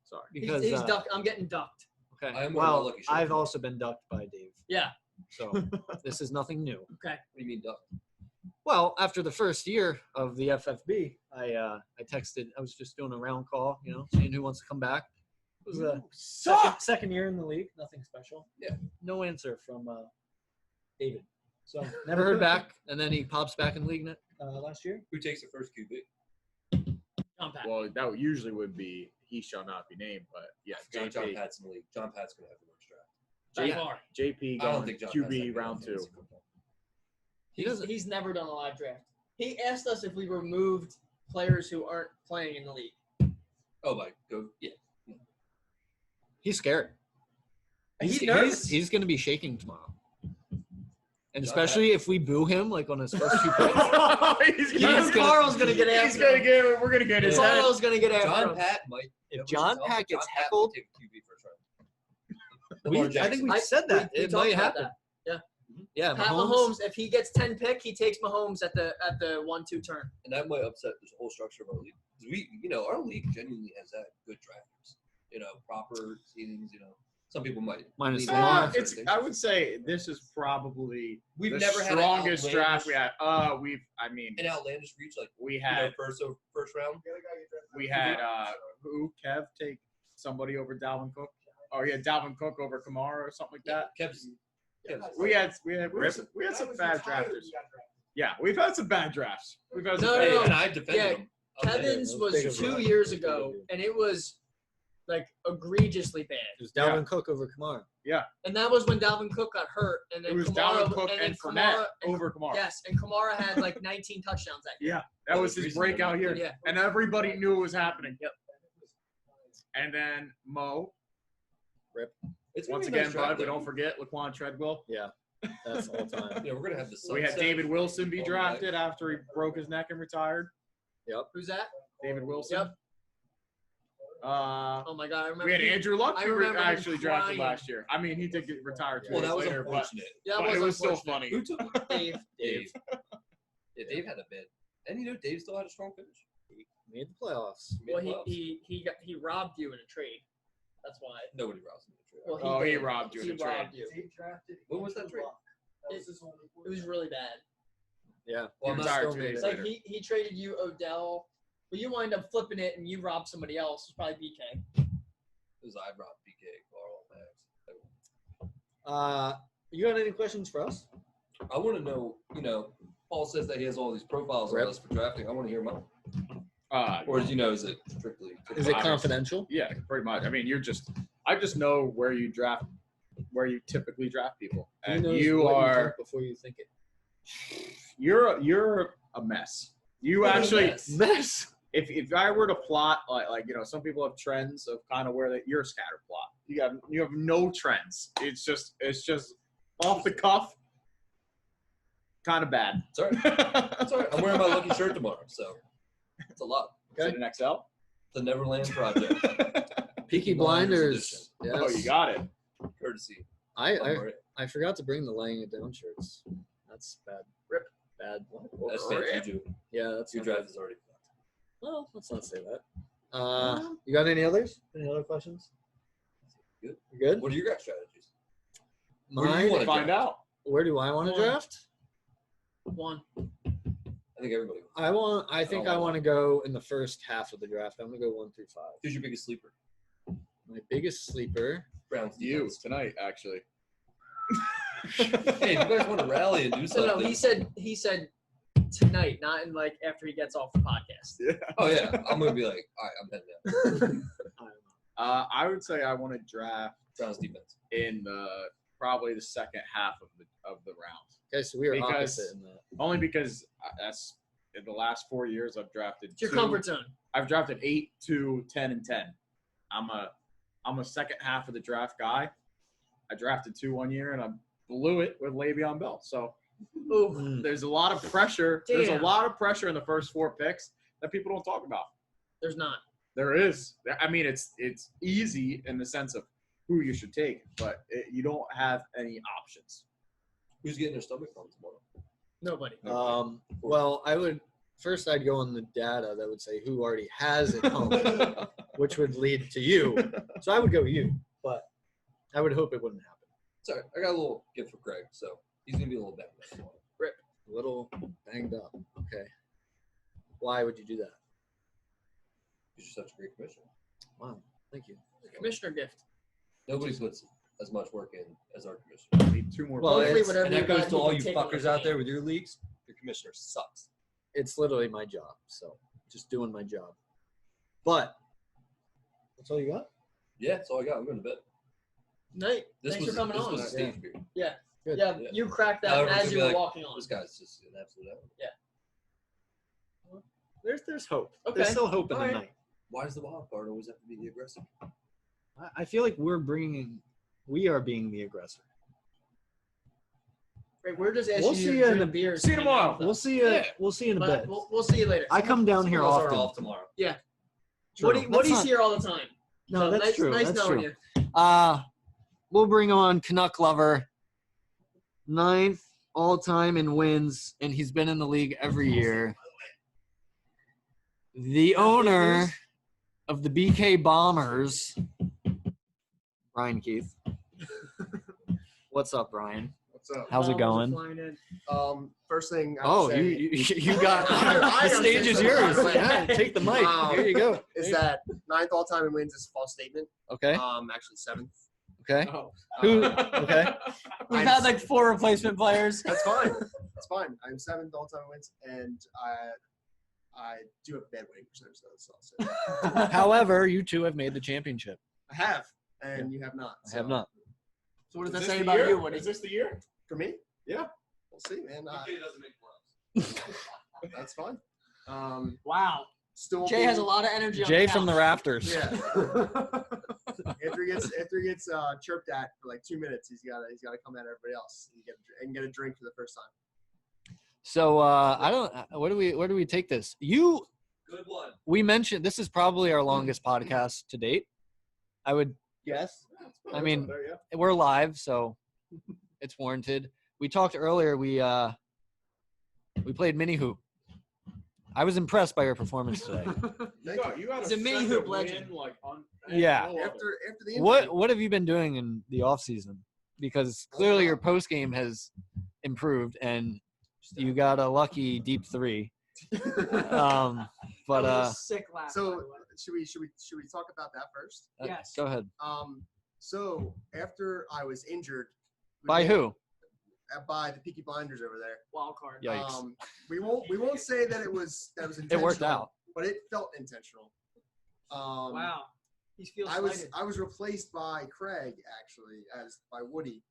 Sorry. Because he's ducked. I'm getting ducked. okay. I am wearing my Well, lucky shirt. I've also been ducked by Dave, Yeah. so this is nothing new. Okay. What do you mean, duck? Well, after the first year of the FFB, I texted. I was just doing a round call, seeing who wants to come back. It was a second year in the league, nothing special. Yeah. No answer from David. So never heard back, and then he pops back in the league last year. Who takes the first QB? John Pat. Well, that usually would be he shall not be named, but yeah, John JP, Pat's in the league. John Pat's gonna have the worst draft. By Yeah. far. JP I don't going think John Pat's that QB good round at 2. fantasy football. He's never done a live draft. He asked us if we removed players who aren't playing in the league. Oh my, go yeah. He's scared. He's nervous. He's going to be shaking tomorrow, and John especially if we boo him like on his first 2 picks. Carl's gonna get He's after gonna him. get. We're gonna get his head. Carl's gonna get after John him. Pat might. If John Pat gets heckled, would take QB first round. I think we said that We it talked might about happen. that. Yeah, Pat Mahomes, if he gets 10 pick, he takes Mahomes at the 1-2 turn. And that might upset the whole structure of our league. 'Cause our league genuinely has had good drafters. Proper seedings. Some people might. Minus lean Lamar. into certain things. I would say this is probably We've the never had an strongest draft we outlandish- had. I mean, an outlandish reach like we had first round. we had who Kev take somebody over Dalvin Cook. Oh, he had Dalvin Cook over Kamara or something like that. Kev's We had some bad drafters. Yeah, we've had some bad drafts. We've had some No, bad no, no. and I defended Yeah, him. Kevin's those was big of 2 a- years big ago, of a- and it was like egregiously bad. It was Dalvin Cook over Kamara. And that was when Dalvin Cook got hurt, and then It was Kamara, Dalvin Cook and and then Fournette Kamara, over Kamara. Yes, and Kamara had like 19 touchdowns that year. Yeah, that was his breakout year, Yeah. and everybody knew it was happening. Yep. And then Mo, It's once gonna be a again, nice draft, bud, we though. don't forget Laquan Treadwell. Yeah, that's all time. Yeah, we're gonna have the. We had sunset. David Wilson be All drafted after he broke his neck and retired. Who's that? David Wilson. Yep. Oh my God, I remember. We had Andrew Luck I who remember him actually drafted crying. last year. I mean, he did get retired 2 Well, years that was later, but, unfortunate. Yeah, but that it was still unfortunate. funny. Who took it? Dave. Dave. Yeah, Dave had a bid, and Dave still had a strong finish. Made the playoffs. Made Well, playoffs. he robbed you in a trade. That's why. Nobody roused him in the trade. Well, Oh, he did. robbed you in He a trade. robbed you. When was that trade? It was really bad. Yeah. Well, I'm He not retired still 2 days It's like later. he traded you Odell, but you wind up flipping it and you robbed somebody else. It's probably BK. Because I robbed BK, Carl, Max. You got any questions for us? I want to know. Paul says that he has all these profiles Rep. on us for drafting. I want to hear mine. Or Is it strictly? Is it confidential? yeah, pretty much. I mean, I just know where you typically draft people, Who and knows you what are think before you think it. you're a mess. You actually, Yes. Mess. if I were to plot like some people have trends of kind of where you're a scatter plot. You have no trends. It's just off the cuff, kind of bad. It's all right. It's all right. I'm wearing my lucky shirt tomorrow, so it's a lot. Is it an XL? The Neverland Project, Peaky Blinders. Yes. Oh, you got it. courtesy. I forgot to bring the laying it down shirts. That's bad. Rip. Bad. That's fans you do. Yeah, that's Your not draft is already. Well, let's not say that. You got any others? Any other questions? Good. You good? What are your guys' strategies? Where do you Mine. wanna Find draft? out. Where do I want to One. draft? One. I think everybody. I think I want to go in the first half of the draft. I'm gonna go 1 through 5. Who's your biggest sleeper? My biggest sleeper. Browns You defense. tonight, actually. Hey, if you guys want to rally and do No, something. he said tonight, not in like after he gets off the podcast. Yeah. Oh yeah, I'm gonna be like, all right, I'm heading out. I would say I want to draft Browns defense. in probably the second half of the round. Okay, so we are Because- opposite in that. Only because that's in the last 4 years I've drafted. It's your two- comfort zone. I've drafted 8, 2, 10, and 10. I'm a second half of the draft guy. I drafted 2 one year and I blew it with Le'Veon Bell. So Ooh. there's a lot of pressure. There's a Damn. lot of pressure in the first 4 picks that people don't talk about. There's not. There is. I mean, it's easy in the sense of who you should take, but you don't have any options. Who's getting their stomach from tomorrow? Nobody. Well, I'd go on the data that would say who already has it home, which would lead to you. So I would go you, but I would hope it wouldn't happen. Sorry, I got a little gift for Craig, so he's gonna be a little bad tomorrow. A little banged up. Okay. Why would you do that? You're such a great commissioner. Wow. Thank you. Commissioner gift. Nobody puts as much work in as our commissioner. I need 2 more. Well, players. it's- whatever And you that goes got, to you all can you take on fuckers the out there game. with your leagues. Your commissioner sucks. It's literally my job, so just doing my job. But that's all you got? Yeah, that's all I got. I'm going to bed. Night. This Thanks was for coming this on. was a stage beer. Good. Yeah, Yeah. you cracked Now that everyone's as gonna you be were like, walking on. This guy's just an absolute animal. There's hope. Okay. There's still hope in All the right. night. Why does the wild card always have to be the aggressor? I feel like we are being the aggressor. Right, we're just asking We'll you see to you in drink the- beers. see you and tomorrow. hang out We'll with us. see you. Yeah. We'll see you in a But bit. we'll see you later. I come down here Someone else are often. off tomorrow. True. Woody's That's here all the time. No, So that's nice, true. Nice That's knowing true. you. We'll bring on Canuck Lover, 9th all-time in wins, and he's been in the league every year. The owner of the BK Bombers, Brian Keith. What's up, Brian? What's up? How's it Bombers are going? flying in. First thing I Oh, would say you got I the stage is yours. understand. Yeah, take the mic. Here you go. is that 9th all-time in wins is a false statement. Okay. Actually 7th. Okay. Oh. Who? Okay. We've I'm- had like 4 replacement players. That's fine. That's fine. I'm 7th all-time in wins, and I do have a bad winning percentage though. So I'll say. However, you two have made the championship. I have, and you have not. I have not. So what does Is that this say the about year? you, Woody? Is this the year? For me? Yeah. We'll see, man. doesn't make playoffs. That's fine. Wow. Still won't Jay be- has a lot of energy on Jay the from the couch. rafters. Yeah. after he gets chirped at for like 2 minutes, he's gotta come at everybody else and get a drink for the first time. So I don't. Where do we take this? Good one. We mentioned this is probably our longest podcast to date. I would guess. I mean, There, yeah. we're live, so it's warranted. We talked earlier. We played mini hoop. I was impressed by your performance today. You got He's a a mini second hoop win, legend. like, on, Yeah. no other. After the injury, What have you been doing in the off season? Because clearly your post game has improved, and you got a lucky deep 3. But That was a sick laugh. So by the way. should we talk about that first? Yes. Go ahead. So after I was injured, By who? By the Peaky Blinders over there. Wild card. Yikes. We won't say that it was intentional. It worked out. but it felt intentional. Wow. He feels I was slighted. I was replaced by Craig actually by Woody.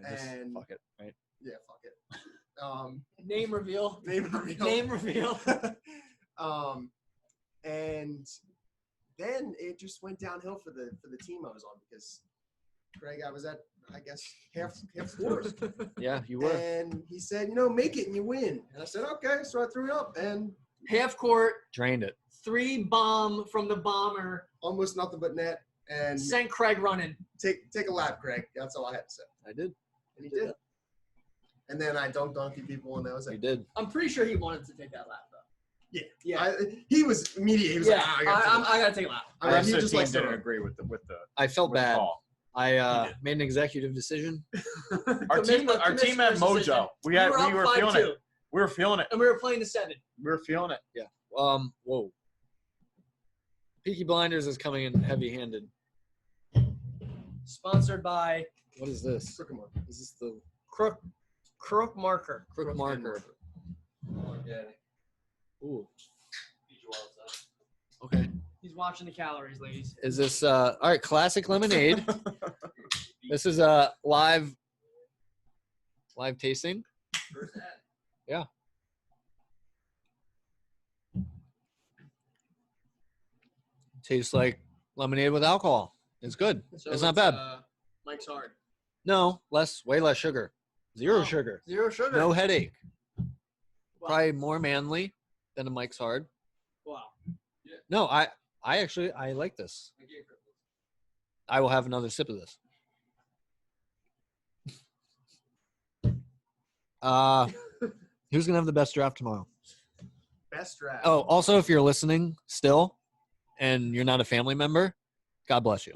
And fuck it, right? yeah, fuck it. Name reveal. Name reveal. Name reveal. And then it just went downhill for the team I was on because Craig, I was at I guess half court. Yeah, you were. And he said, make it and you win. And I said, okay. So I threw it up and Half court, Drained it. 3 bomb from the bomber. almost nothing but net. And Sent Craig running. take a lap, Craig. That's all I had to say. I did. And he did. And then I dunked on a few people, and that was You it. did. I'm pretty sure he wanted to take that lap though. Yeah. Yeah. He was immediate. He was Yeah. like, I gotta I gotta take a lap. I mean, The rest he of the just team likes to didn't run. agree with the I felt with the bad. call. I made an executive decision. Our team had mojo. We were feeling it. We were feeling it. And we were playing the 7. We were feeling it. Whoa. Peaky Blinders is coming in heavy-handed. Sponsored by What is this? Is this the Crook Marker. Crook Marker? Organic. Ooh. Okay. He's watching the calories, ladies. Is this all right? Classic lemonade. This is a live tasting. Yeah. Tastes like lemonade with alcohol. It's good. So it's not bad. Mike's Hard. No, way less sugar. Zero sugar. Zero sugar. No headache. Wow. Probably more manly than a Mike's Hard. Wow. No, I actually like this. I will have another sip of this. Who's gonna have the best draft tomorrow? Best draft. Oh, also, if you're listening still, and you're not a family member, God bless you.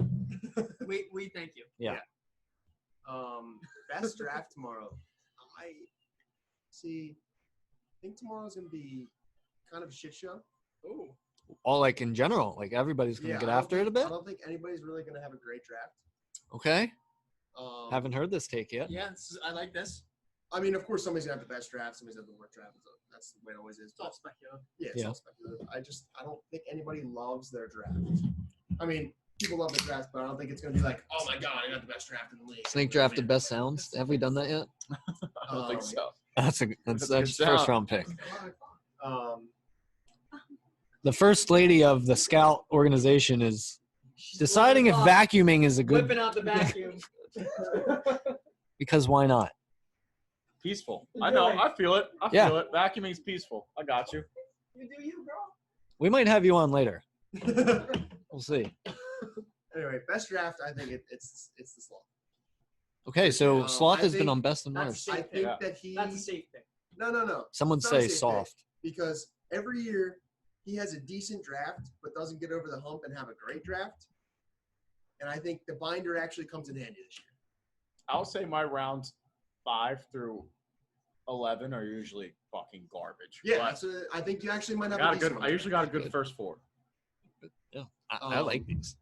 We thank you. Yeah. Best draft tomorrow. I think tomorrow's gonna be kind of a shit show. Ooh. All like in general, like everybody's gonna get after it a bit. I don't think anybody's really gonna have a great draft. Okay. Haven't Haven't heard this take yet. Yeah, I like this. I mean, of course, somebody's gonna have the best draft. Somebody's gonna have the worst draft. So that's the way it always is. It's all But speculative. yeah, it's Yeah. all speculative. I don't think anybody loves their draft. I mean, people love the draft, but I don't think it's gonna be like, oh my god, I got the best draft in the league. Snake drafted best sounds. Have we done that yet? I don't think so. That's That's a good first sound. round pick. Um, The first lady of the scout organization is deciding if vacuuming is a good Whipping out the vacuum. because why not? Peaceful. I know. I feel it. I Yeah. feel it. Vacuuming's peaceful. I got you. You do you, girl. We might have you on later. We'll see. anyway, best draft. I think it's the Sloth. Okay, so Sloth I has been think on best and that's worst. I think Yeah. that he. That's a safe pick. No. Someone It's not a say safe soft. pick, because every year he has a decent draft, but doesn't get over the hump and have a great draft. And I think the binder actually comes in handy this year. I'll say my rounds 5 through 11 are usually fucking garbage. Yeah, But that's I think you actually might I have got a a decent good. one. I usually got a good first 4. Yeah, I like these.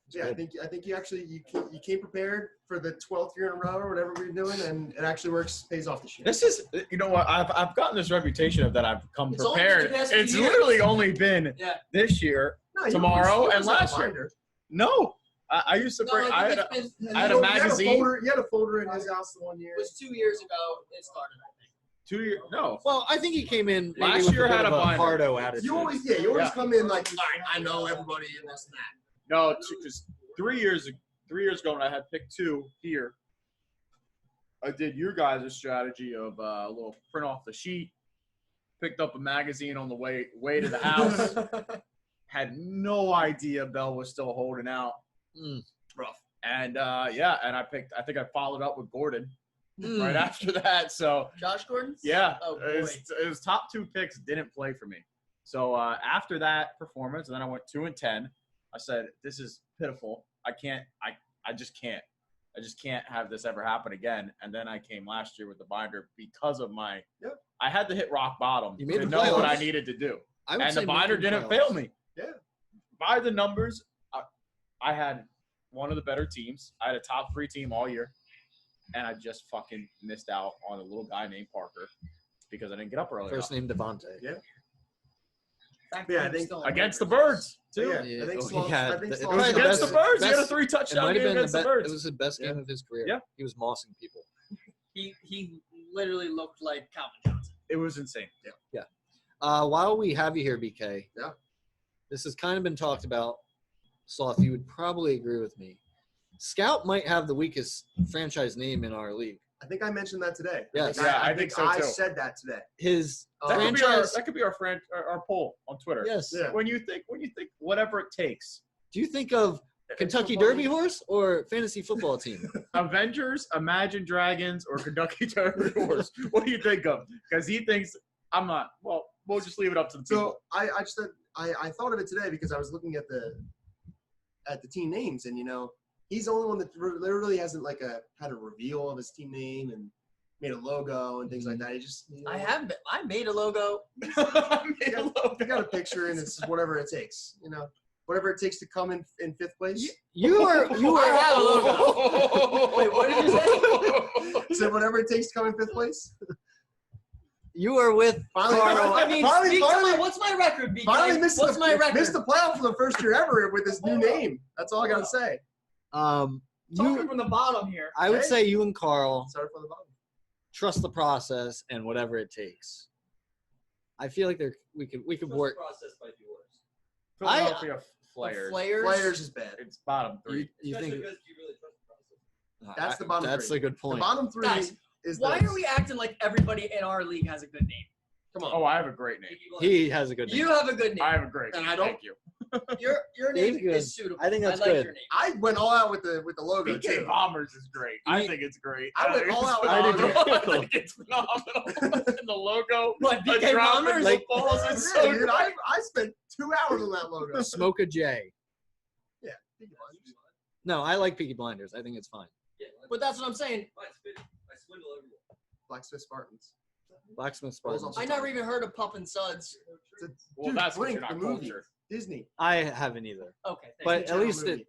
Yeah, I think you came prepared for the 12th year in a row or whatever we're doing, and it actually works, pays off this year. This is, you know what? I've gotten this reputation of that I've come It's only prepared. been the past It's few years. literally only been Yeah. this year, No, you tomorrow, always and have a last year. binder. No, I used to bring. I had a You magazine. had a folder in his house the one year. It was 2 years ago it started, I think. 2 years. No, Well, I think he came in maybe Last with year a bit had of a binder. hardo attitude. You always Yeah. come in like, I know everybody and this and that. no, because 3 years ago when I had pick 2 here, I did your guys' strategy of a little print off the sheet, picked up a magazine on the way to the house, had no idea Bell was still holding out. Rough. And and I think I followed up with Gordon Hmm. right after that. So Josh Gordon? yeah, Oh, boy. it was top 2 picks didn't play for me. So after that performance, and then I went 2-10. I said, "This is pitiful. I just can't have this ever happen again." And then I came last year with the binder because of my. Yep. I had to hit rock bottom You made to the know what I playoffs. needed to do, I would and say the binder making didn't playoffs. fail me. Yeah. By the numbers, I had one of the better teams. I had a top 3 team all year, and I just fucking missed out on a little guy named Parker because I didn't get up early First enough. name Devontae. Yeah. Back Yeah, I then, think still Against the in Birds, too. Yeah, Yeah, I think oh, Sloth. yeah, I think it It Sloth- was Probably against the the best- Birds. He had a best- 3 It touchdown might game have been against the it Birds. was the best game Yeah. of his career. Yeah. He was mossing people. He literally looked like Calvin Johnson. It was insane. While we have you here, BK. Yeah. This has kind of been talked about. Sloth, you would probably agree with me. Scout might have the weakest franchise name in our league. I think I mentioned that today. Yes. Yeah, I think so, I too. said that today. His That could be our franchise. that could be our poll on Twitter. Yes. Yeah. When you think whatever it takes. Do you think of Kentucky Football Derby league. horse or fantasy football team? Avengers, Imagine Dragons, or Kentucky Derby Horse. What do you think of? Because he thinks I'm not. Well, we'll just leave it up to the people. So I thought of it today because I was looking at the team names, and he's the only one that literally hasn't had a reveal of his team name and made a logo and things like that. He just I made a logo. you got a picture and it's whatever it takes. whatever it takes to come in fifth place. You are I have a logo. Wait, what did you say? So whatever it takes to come in fifth place. you are with Finally, Carl. I mean, finally, speak to finally, my, what's my record? finally missed What's my record? missed the playoff for the first year ever with this new name. That's all I gotta say. Talking from the bottom here. I would Hey. say you and Carl Sorry for the bottom. trust the process and whatever it takes. I feel like we could work. Process might be worse. Philadelphia Flyers. Players is bad. It's bottom three. You Especially think because you really trust the process. That's the bottom That's three. a good The point. bottom three Guys, is Why this. are we acting like everybody in our league has a good name? Come on. Oh, I have a great name. He has a good name. You have a good name. I have a great And name. I don't- Thank you. Your name Dave's good. is suitable. I think that's like good. your name. I went all out with the logo BK too. Bombers is great. I think it's great. I went all out with I did phenomenal. too. I think it's phenomenal. And the logo. What, the BK drop Bombers? and the balls. It's Yeah, so dude, good. I spent 2 hours on that logo. Smoke a J. Yeah. No, I like Peaky Blinders. I think it's fine. But that's what I'm saying. I swindle everyone. Blacksmith Spartans. Blacksmith Rolls Spartans. on I never even heard of Pup and Suds. Well, Dude, that's because Blink, you're not the movie. cultured. Disney. I haven't either. Okay, thank But you. at Channel least movie.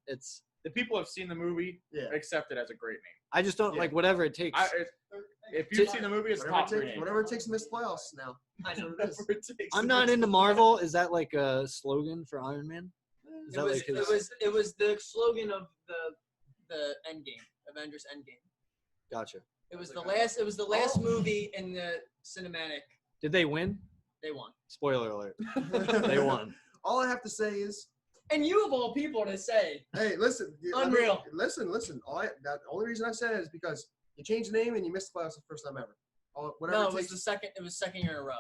it's. The people have seen the movie, Yeah. accept it as a great name. I just don't Yeah. like whatever it takes. If you've seen the movie, it's Whatever top it three takes, name. whatever it takes to miss playoffs now. I know. That's what it is. Whatever it takes I'm to not miss into the Marvel. Is that like a slogan for Iron Man? Is It that was, like his? it was the slogan of the Endgame, Avengers Endgame. Gotcha. It was the last movie in the cinematic. Did they win? They won. Spoiler alert. They won. All I have to say is, And you of all people to say, hey, listen. Unreal. Listen. The only reason I said it is because you changed the name and you missed the playoffs the first time ever. Whatever no, it it was takes. the second. It was second year in a row.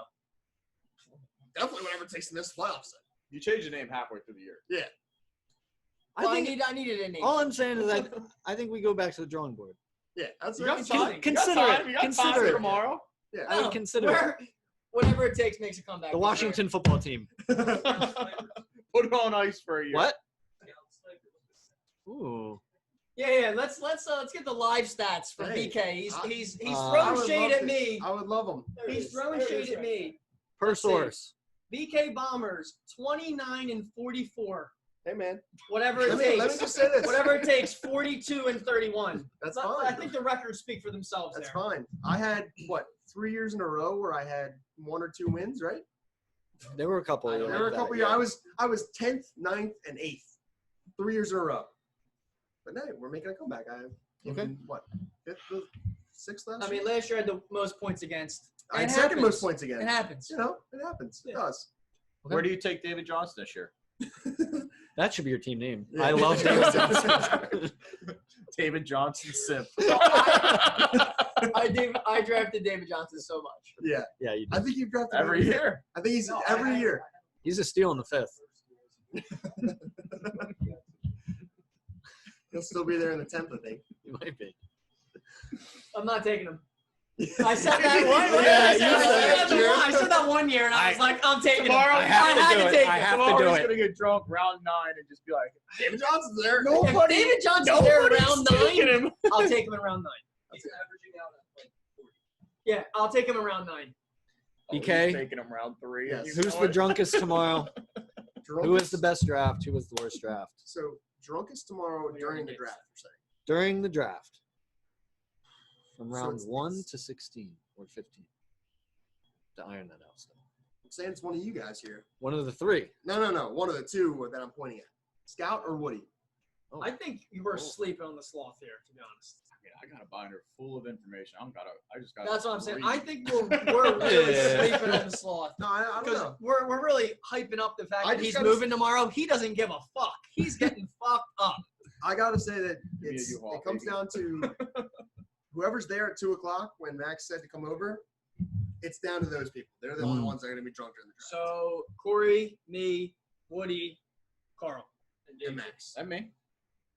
Definitely whatever it takes to miss the playoffs. You change the name halfway through the year. Well, I needed a name. All I'm saying is I think we go back to the drawing board. Yeah, that's You right. got Con- time. consider you got it. time. You got Consider time it. tomorrow. Yeah. I would consider it. Whatever it takes makes a comeback. The Washington football team. Put it on ice for a year. What? Ooh. Yeah. Let's get the live stats from Hey, BK. I- He's I throwing would shade love at to- me. I would love them. He's throwing shade at me. Per Let's see. source. BK Bombers 29-44. Hey man, Whatever it let me takes. just say this. Whatever it takes. 42-31. That's But fine. I think the records speak for themselves That's there. fine. I had 3 years in a row where I had 1 or 2 wins, right? There were a couple. There were a couple years. I was 10th, 9th, and 8th, 3 years in a row. But hey, we're making a comeback. Okay. What 5th, 6th last I year? mean, last year I had the most points against. I had It second happens. most points again. It happens. You know, it happens. It Yeah. does. Where do you take David Johnson this year? That should be your team name. Yeah. I love David Johnson. David Johnson Simp. I drafted David Johnson so much. Yeah, Yeah, you I did. think you've got to Every year. I think he's every year. He's a steal in the 5th. He'll still be there in the 10th, I think. He might be. I'm not taking him. I said that one. Yeah, I said that one year, and I was like, I'm taking Tomorrow, him. I have to had do it. take I him. have to Tomorrow do he's it. gonna get drunk round 9 and just be like, David Johnson's there. If David Johnson's there around 9, him. I'll take him in round 9. He's averaging out at like 40. Yeah, I'll take him in round 9. BK, Taking him round 3. Yes. You who's know the it. drunkest tomorrow? Who is the best draft? Who was the worst draft? So drunkest tomorrow during the draft, you're saying? During the draft. From So round it's- 1 to 16 or 15. To iron that out still. I'm saying it's one of you guys here. One of the 3. No. One of the 2 that I'm pointing at. Scout or Woody? Oh. I think you were sleeping on the Sloth here, to be honest. I got a binder full of information. I just got. That's what I'm saying. I think we're really Yeah. sleeping on the Sloth. No, I don't Because know. we're really hyping up the fact I that just he's gotta- moving tomorrow. He doesn't give a fuck. He's getting fucked up. I gotta say that me a it U-Haul, comes baby. down to whoever's there at 2:00 when Max said to come over. It's down to those people. They're the only ones that are gonna be drunk during the draft. So Corey, me, Woody, Carl. And Max. And me.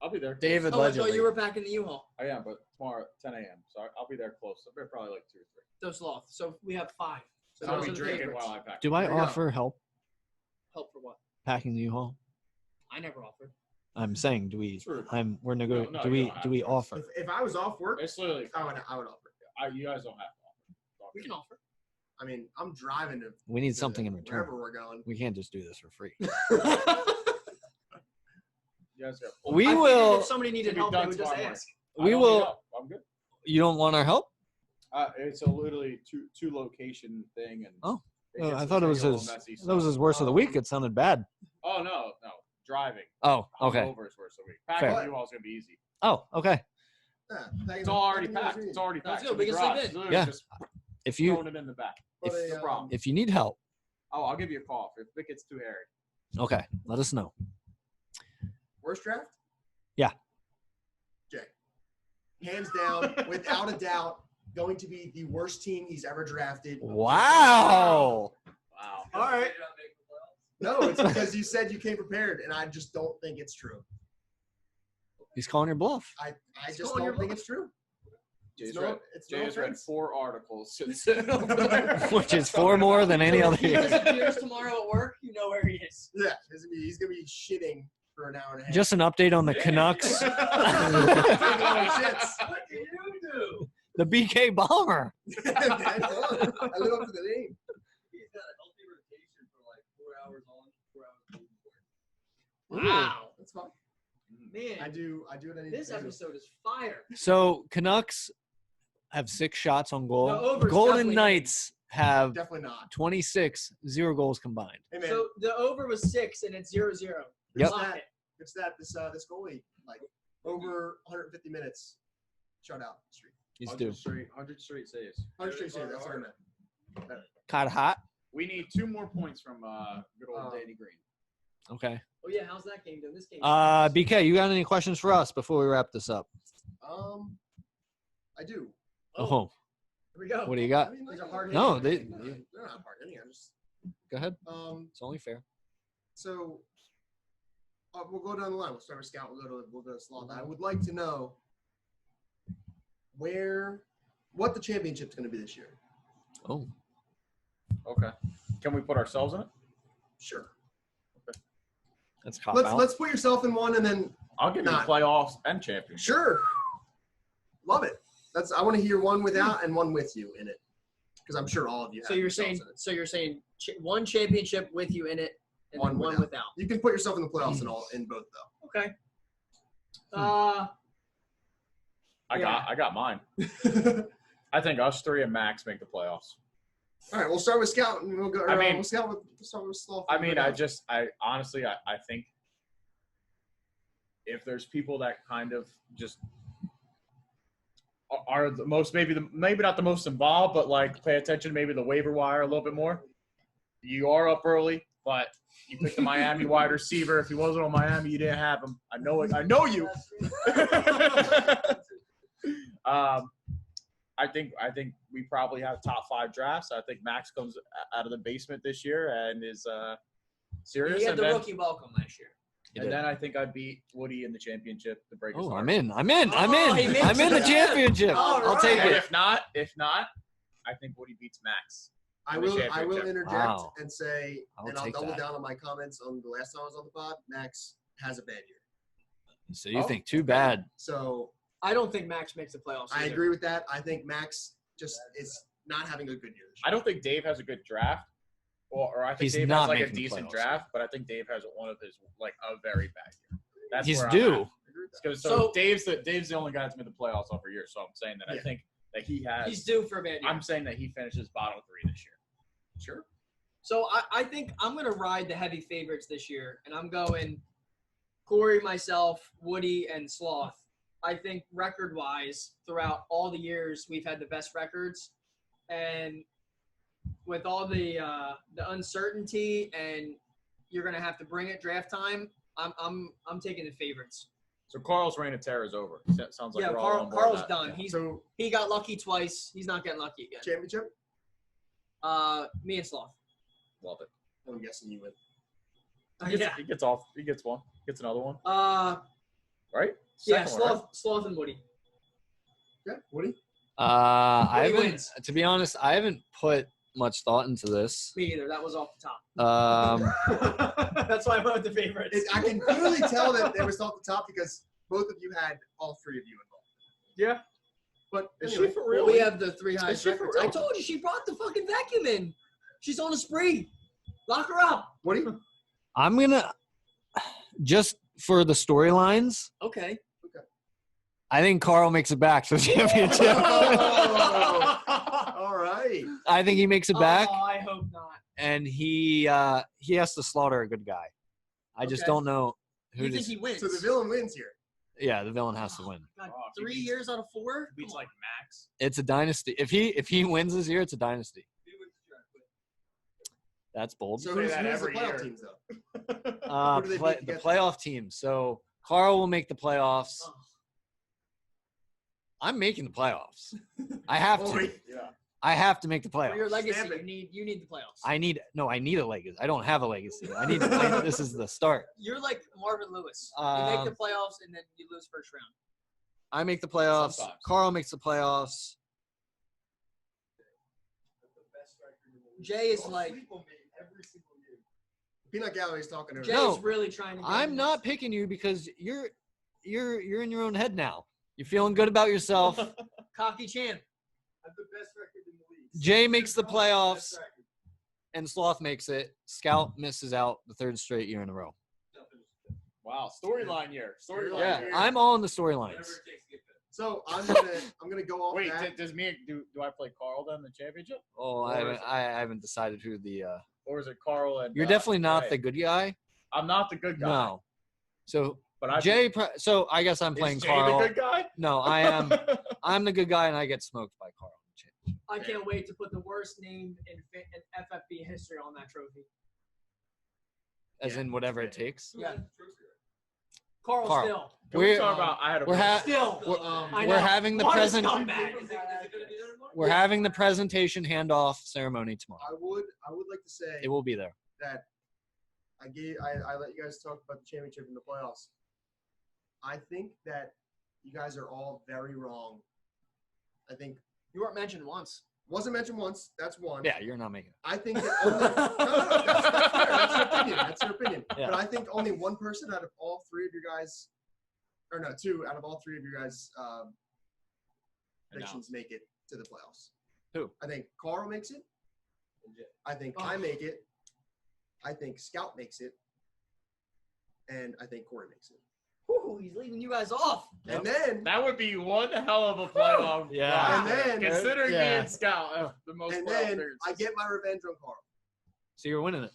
I'll be there. David Oh, I Legend. thought you were back in the U-Haul. I am, but tomorrow at 10 a.m. So I'll be there close. I'll be probably like 2 or 3. Those Sloth. So we have 5. So I'll those be are the drinking favorites. while I pack. Do I There you go. offer help Help for what? packing the U-Haul? I never offered. I'm saying, do we? True. We're No, do you we? don't have Do we to. offer? If I was off work, It's literally. I would offer. You guys don't have to. We can offer. I mean, I'm driving to We need something in return. wherever we're going. We can't just do this for free. You guys go. We I figured will. If somebody needed Can be help, done they would just tomorrow ask. I We don't will. need help. I'm good. You don't want our help? It's a literally two location thing, and Oh. it I gets thought it was a little his. messy, That was his worst of the week. It sounded bad. Oh no, driving. Oh, okay. Hungover is worst of the week. Packing Fair. you all is gonna be easy. Oh, okay. It's all already packed. It's already Sounds packed. good. We can sleep in. It's literally Yeah. Just If you throwing it in the back. But No problem. if you need help, Oh, I'll give you a call if it gets too hairy. okay, let us know. Worst draft? Yeah. Jay. Hands down, without a doubt, going to be the worst team he's ever drafted. Wow. Wow. All right. No, it's because you said you came prepared, and I just don't think it's true. He's calling your bluff. I It's just calling your don't think it's true. Jay's no- read, it's no Jay's read offense. 4 articles since Which is 4 more than any other If he year. disappears tomorrow at work, you know where he is. Yeah, he's gonna be shitting for an hour and a half. Just an update on the Canucks. Shits. What did you do? The BK Bomber. I live up to the name. He's got a healthy rotation for like 4 hours on, 4 hours off. Wow. That's fine. Man, I do what I need this to do. episode is fire. So Canucks have 6 shots on goal. The over's Golden definitely Knights have Definitely not. 26, 0 goals combined. Hey man, So the over was 6 and it's 0-0. Yep. Lock it. it's that this goalie like over 150 minutes shutout streak. He's due. 100 straight saves. 100 straight saves. That's what I meant. Caught hot. We need 2 more points from good old Danny Green. Okay. Oh yeah, how's that game doing? This game. BK, you got any questions for us before we wrap this up? I do. Oh, Here we go. what do you got? I mean, These are hard No, hitting. they're not hard hitting. I just Go ahead. It's only fair. so we'll go down the line. We'll start with Scout. We'll go to Sloth. I would like to know what the championship's going to be this year. Oh, Okay. Can we put ourselves in it? Sure. that's cop out. Let's put yourself in one and then I'll give you Not- playoffs and championship. sure. Love it. I want to hear one without and one with you in it, because I'm sure all of you. So have you're yourselves saying in it. one championship with you in it and One then one without. without. You can put yourself in the playoffs in both though. Okay. I got mine. I think us 3 and Max make the playoffs. All right, we'll start with Scout and we'll go. I mean- we'll start with Sloth. I mean, I honestly, I think if there's people that kind of just are the most, maybe not the most involved, but like pay attention to maybe the waiver wire a little bit more. You are up early, but you picked the Miami wide receiver. If he wasn't on Miami, you didn't have him. I know it. I know you. I think we probably have top 5 drafts. I think Max comes out of the basement this year and is serious. He had and the then, rookie welcome last year. You and did. then I think I beat Woody in the championship to break his Oh, heart. I'm in. Oh, he makes I'm in the it. championship. All I'll take And it. if not, I think Woody beats Max. I in the will championship. interject Wow. and say, I'll and I'll take double that. down on my comments on the last time I was on the pod. Max has a bad year, So you Oh, think too bad? so I don't think Max makes the playoffs. I either. agree with that. I think Max just is not having a good year this I year. don't think Dave has a good draft, or I think He's Dave not has like a making the decent playoffs. draft, but I think Dave has one of his like a very bad year. That's He's where I'm due. at. So So- Dave's the only guy that's made the playoffs every year. So I'm saying that I Yeah. think that he has. He's due for a bad year. I'm saying that he finishes bottom 3 this year. Sure. So I think I'm going to ride the heavy favorites this year, and I'm going Corey, myself, Woody, and Sloth. I think record-wise, throughout all the years, we've had the best records, and with all the uncertainty and you're going to have to bring it draft time, I'm taking the favorites. So Carl's reign of terror is over. Sounds like Yeah, we're all on board Carl's with that. done. Yeah. He got lucky twice. He's not getting lucky again. Championship? Me and Sloth. Love it. I'm guessing you would. He gets off. He gets one. Gets another one. Right? Yeah, Second one, right? Sloth and Woody. Yeah, Woody? I Woody haven't. wins. To be honest, I haven't put much thought into this. Me either. That was off the top. That's why I went with the favorites. I can clearly tell that it was off the top because both of you had all 3 of you involved. Yeah. But Is anyway, she for Well, real? we have the 3 highest she for records. real? I told you she brought the fucking vacuum in. She's on a spree. Lock her up. Woody? I'm gonna just for the storylines, Okay. I think Carl makes it back to the championship. All right. I think he makes it back, Oh, I hope not. and he has to slaughter a good guy. I just Okay. don't know who. You think This, he wins? So the villain wins here. yeah, the villain has to win. God, Oh, if he 3 beats- years out of 4? Beats Come on. like Max. It's a dynasty. If he wins this year, it's a dynasty. That's bold. So Say who's that the every playoff year. teams though? Uh, Who do they play, beat to the get there? playoff team. So Carl will make the playoffs. Oh. I'm making the playoffs. I have Oh, to. wait. Yeah. I have to make the For your playoffs. legacy, Stamp it. you need the playoffs. I need a legacy. I don't have a legacy. This is the start. You're like Marvin Lewis. You make the playoffs and then you lose first round. I make the playoffs. Sometimes. Carl makes the playoffs. Jay is like Every single year. Peanut Gallery's talking to Jay her. No, is really trying to. Get I'm in not picking you because you're in your own head now. You're feeling good about yourself. this. Cocky champ. I have the best record in the league. Jay makes the Best playoffs, record. and Sloth makes it. Scout misses out the third straight year in a row. Wow. Storyline year. Storyline Yeah, year. I'm all in the storylines. So I'm gonna go off Wait, that. does me do I play Carl then in the championship? Oh, Or is it- I haven't decided who the. Or is it Carl and You're definitely not Jay? the good guy. I'm not the good guy. No. So But I Jay. So I guess I'm is playing Jay Carl. the good guy? No, I am. I'm the good guy, and I get smoked by Carl. I can't wait to put the worst name in FFB history on that trophy. As in whatever it takes. Yeah. Carl. Carl. Can we We're- talk about I had a Still. I We're know. having the What a present. scumbag. We're having the presentation handoff ceremony tomorrow. I would like to say It will be there. that I let you guys talk about the championship and the playoffs. I think that you guys are all very wrong. I think You weren't mentioned once. wasn't mentioned once. That's one. Yeah, you're not making it. I think that only, no, that's fair. That's your opinion. That's your opinion. Yeah. But I think only one person out of all three of you guys, or no, two out of all three of you guys' predictions make it to the playoffs. Who? I think Carl makes it. I think I make it. I think Scout makes it. And I think Corey makes it. Whew, he's leaving you guys off. And then That would be one hell of a playoff. Yeah. run. And then- considering Yeah. me and Scout the most and playoff then appearances. I get my revenge on Carl. So you're winning it.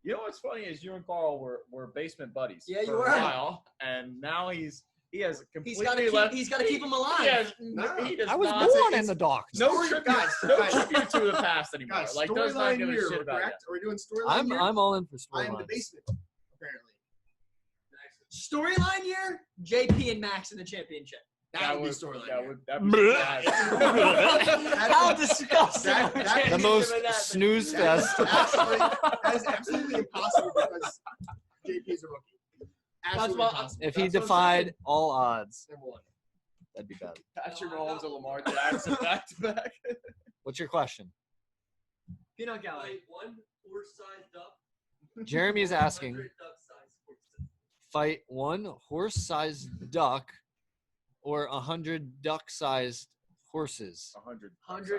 You know what's funny is you and Carl were basement buddies. Yeah, you for were. a while, and now he has He's completely got to left. keep. He's got to keep him alive. He has, Nah. he does I was not, born in the docks. no Story- tribute, guys, no guys. tribute to the past anymore. Guys, Like does not storyline give a year, shit we're about correct? Are we doing storyline I'm year? all in for I am the storylines. basement, apparently. Storyline year: JP and Max in the championship. That would be storyline year. That'd be bad. How disgusting! that- would that- JP The most give it that? snooze That is fest. that is absolutely impossible because JP is a rookie. Absolutely why- impossible. If he That's what I'm defied saying. all odds, Number one. that'd be bad. Patrick Mahomes and Lamar Jackson back to back. What's your question? Peanut gallery. one horse-sized duck. Jeremy is asking, 100 duck-sized horses. fight one horse-sized duck or 100 duck-sized horses. 100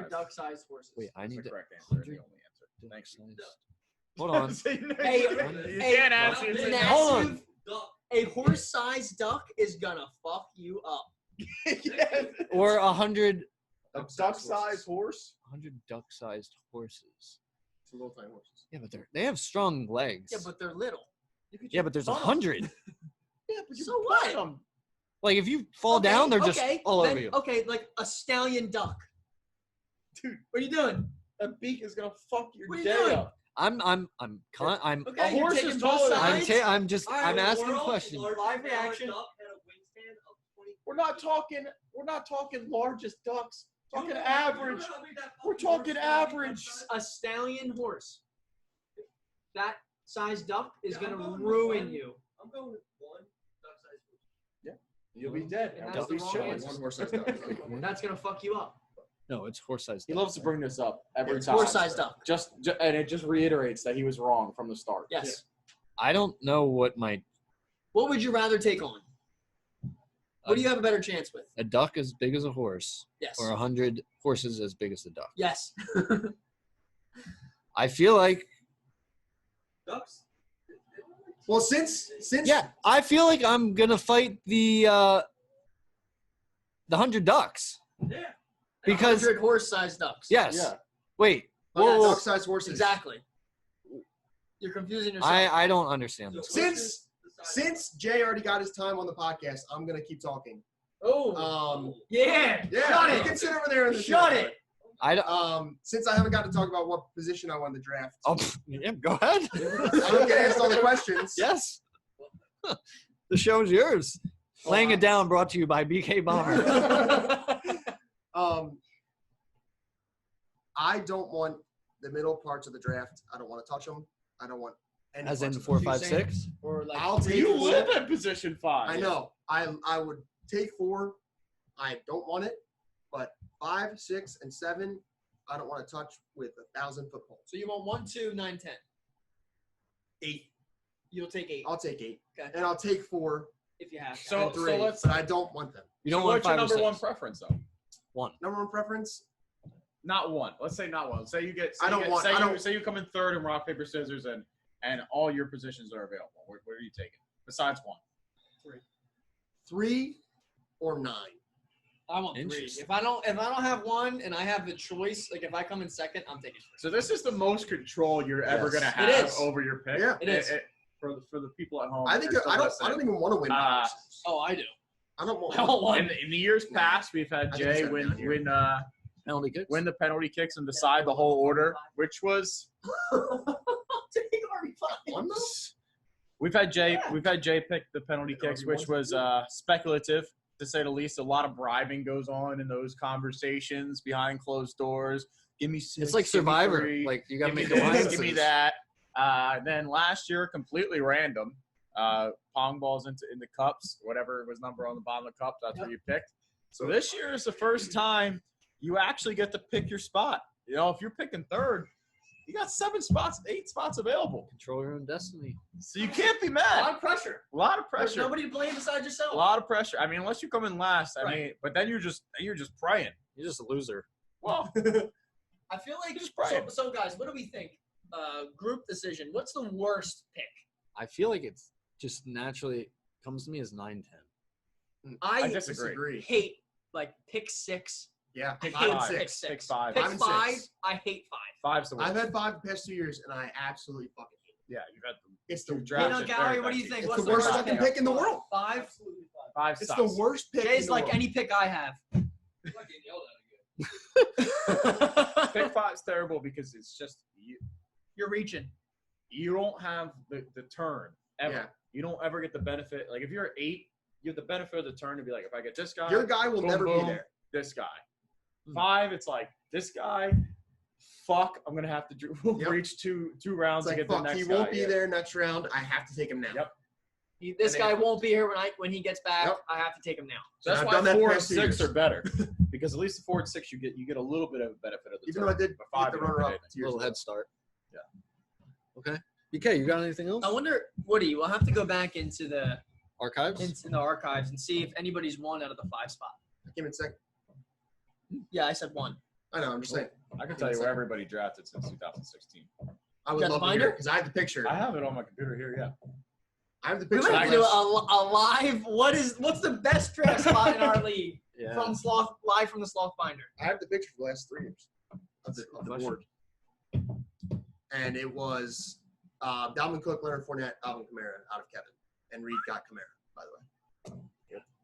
duck-sized horses. Wait, I That's need the to. correct answer. The only answer. Thanks. Duck-sized- Hold on. Hey, you hey, can't ask hey, it. Massive- Hold on. Duck. A horse-sized duck is gonna fuck you up. Yeah. Or 100 A duck-sized horse. duck-sized horses. Some little tiny horses. Yeah, but they have strong legs. Yeah, but they're little. Yeah, but there's Hold on. 100. Yeah, but you So can what? fight 'em. Like if you fall down, they're just all then- over you. Okay, like a stallion duck. Dude, What are you doing? that beak is gonna fuck your What are you day doing? up. I'm Okay, A you're horse taking is both taller than- sides. I'm All right, asking World's questions. largest Live male reaction. duck had a wingspan of 20. We're not talking largest ducks. Talking You don't average. tell me that We're fucking talking horse average. size. A stallion horse. That size duck is Yeah, I'm gonna going with ruin one. you. I'm going with one duck-sized horse. You'll be dead. And And that's we'll the be wrong chilling. answer. One horse-sized duck. That's gonna fuck you up. No, it's horse-sized. He duck. loves to bring this up every It's time. Horse-sized duck. Just and it just reiterates that he was wrong from the start. Yes. I don't know what my What would you rather take on? What do you have a better chance with? a duck as big as a horse Yes. or 100 horses as big as a duck. Yes. I feel like Ducks. Well, since Yeah, I feel like I'm gonna fight the 100 ducks. Yeah. Because 100 horse-sized ducks. yes. Yeah. Wait. Oh, yeah, Whoa. duck-sized horses. Exactly. You're confusing yourself. I don't understand this. Since Jay already got his time on the podcast, I'm gonna keep talking. Oh. Yeah. Yeah. Shut you it. can sit over there in the Shut chair. it. I don't. Since I haven't got to talk about what position I won the draft, Oh, yeah, go ahead. I don't get asked all the questions. Yes. The show's yours. Laying it down brought to you by BK Bomber. I don't want the middle parts of the draft. I don't want to touch them. I don't want any. As in parts of 4, them. 5, 6. Or like I'll take You 4. live at position 5. I know. I would take 4. I don't want it, but 5, 6, and 7, I don't want to touch with 1,000 foot poles. So you want 1, 2, 9, 10. 8. You'll take 8 I'll take 8, Okay. and I'll take 4 if you have to. So- and 3, let's- but I don't want them. You don't So want what's your 5 or number 6. one preference though? Number 1 preference. Not one. Let's say not one. Say you get. Say I don't you get, want- Say, I you, don't- say you come in third in rock paper scissors and all your positions are available. Where are you taking? Besides one. 3 or 9. I want 3. Interesting. If I don't have one and I have the choice, like if I come in second, I'm taking 3. So this is the most control you're ever Yes. gonna It have is. over your pick. Yeah. It is. For the people at home. I think that are I still don't listening. even want to win. Oh, I do. I don't want. I want one. In the years past, we've had I think Jay it's win down here. Penalty kicks. win the penalty kicks and decide the whole order, which was One though? we've had Jay pick the penalty kicks, which was speculative to say the least. A lot of bribing goes on in those conversations behind closed doors. Give me 6. It's like give me Survivor. 3, Like you got to give me make this, alliances. give me that. Then last year, completely random. Pong balls in the cups, whatever was number on the bottom of the cup, that's where you picked. So this year is the first time you actually get to pick your spot. You know, if you're picking third, you got 8 spots available. Control your own destiny. So you can't be A lot mad. of pressure. A lot of There's pressure. nobody to blame besides yourself. A lot of pressure. I mean, unless you come in last. I Right. mean, but then you're just praying. You're just a loser. Well, I feel like Just Brian. so guys, what do we think? Group decision. What's the worst pick? I feel like it's just naturally comes to me as 9, 10. I I disagree. hate like pick 6. Yeah, I 5 hate and five. 6. pick 6. Pick 5. Pick 5 and 5. 6. I hate 5. 5's the worst. I've had 5 the past 2 years, and I absolutely fucking hate it. Yeah, you've had them. It's the Draft Peanut it gallery. very What do you dicey. think? It's What's the worst worst fucking pick? pick in the world. 5. 5 It's sucks. the worst pick. Jay's in the like world. any pick I have. Pick 5's terrible because it's just You're reaching. you don't have the turn ever. Yeah. You don't ever get the benefit. Like if you're 8, you have the benefit of the turn to be like, if I get this guy, Your guy will boom, never boom, be there. This guy. Hmm. 5, it's like this guy. Fuck, I'm gonna have to Yep. reach two rounds It's to like, get the fuck, next he guy. won't be Yeah. there next round. I have to take him now. Yep. This And guy then- won't be here when he gets back. Yep. I have to take him now. So that's I've why done that 4 and past 2 6 years. are better because at least the 4 and 6 you get a little bit of a benefit of the Even turn. though I did But get 5 the you don't runner get up anything. 2 years little ago. head start. Yeah. Okay. BK, you got anything else? I wonder, Woody. We'll have to go back into the Archives? archives and see if anybody's won out of the 5 spot. I came in second. Yeah, I said 1. I know. I'm just saying. I can tell you where everybody drafted since 2016. I would got the love to binder? hear because I have the picture. I have it on my computer here. Yeah. I have the We picture. might have to do a live. What's the best draft spot in our league Yeah. from Sloth live from the Sloth binder? I have the picture for the last 3 years of the board. And it was Dalvin Cook, Leonard Fournette, Alvin Kamara out of Kevin. And Reed got Kamara, by the way.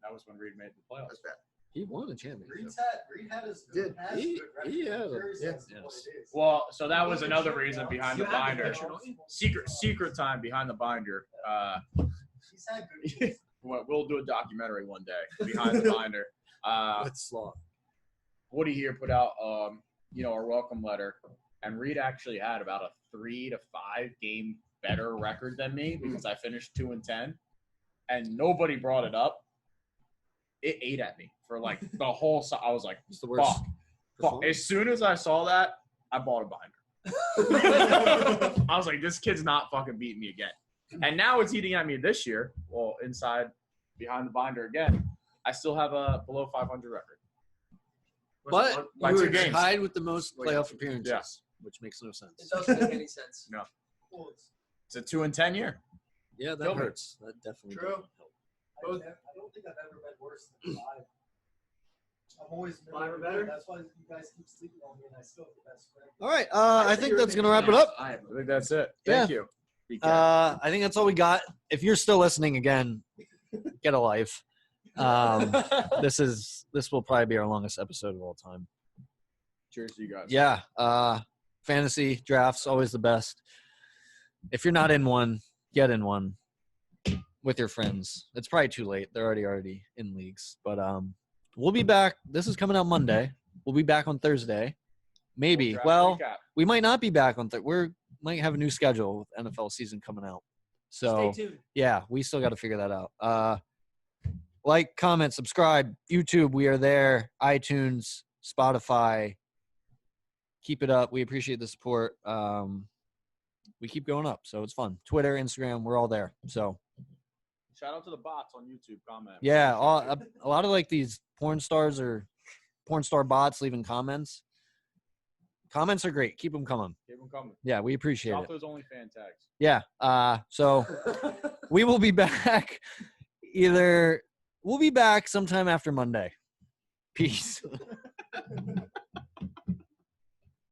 That was when Reed made the playoffs. That's bad. He won a championship. Reed had his Did. He had a, very yeah. sensitive what it is. Well, so that was another reason behind You the have the binder. picture, don't you? Secret time behind the binder. He's had good We'll do a documentary one day behind the binder. with Sloth. Woody here put out, our welcome letter, and Reed actually had about a 3 to 5 game better record than me because I finished 2 and 10, and nobody brought it up. It ate at me for like the whole. I was like, It's the worst. fuck. performance. As soon as I saw that, I bought a binder. I was like, this kid's not fucking beating me again. And now it's eating at me this year. Well, inside, behind the binder again, I still have a below 500 record. But By you 2 were games. tied with the most Wait. playoff appearances, Yeah. which makes no It sense. doesn't make any sense. No. It's a 2 and 10 year. Yeah, that Kill me. hurts. That definitely True. doesn't help. I don't think I've ever been worse than 5. I'm always Five or better? That's why you guys keep sleeping on me, and I still have the best friend. All right. I think that's gonna wrap it up. I think that's it. Thank you. I think that's all we got. If you're still listening again, get a life. This will probably be our longest episode of all time. Cheers to you guys. Yeah. Fantasy drafts always the best. If you're not in one, get in one with your friends. It's probably too late. They're already in leagues. But we'll be back. This is coming out Monday. We'll be back on Thursday. Maybe. Draft Well, recap. we might not be back on we might have a new schedule with NFL season coming out. So Stay tuned. yeah, we still got to figure that out. Like, comment, subscribe, YouTube. We are there. iTunes, Spotify. Keep it up. We appreciate the support. We keep going up, so it's fun. Twitter, Instagram, we're all there. So Shout out to the bots on YouTube. Comment. yeah, a lot of like these porn stars or porn star bots leaving comments. Comments are great. Keep them coming. Keep them coming. Yeah, we appreciate Drop it. those OnlyFans tags. Yeah. So we will be back. We'll be back sometime after Monday. Peace.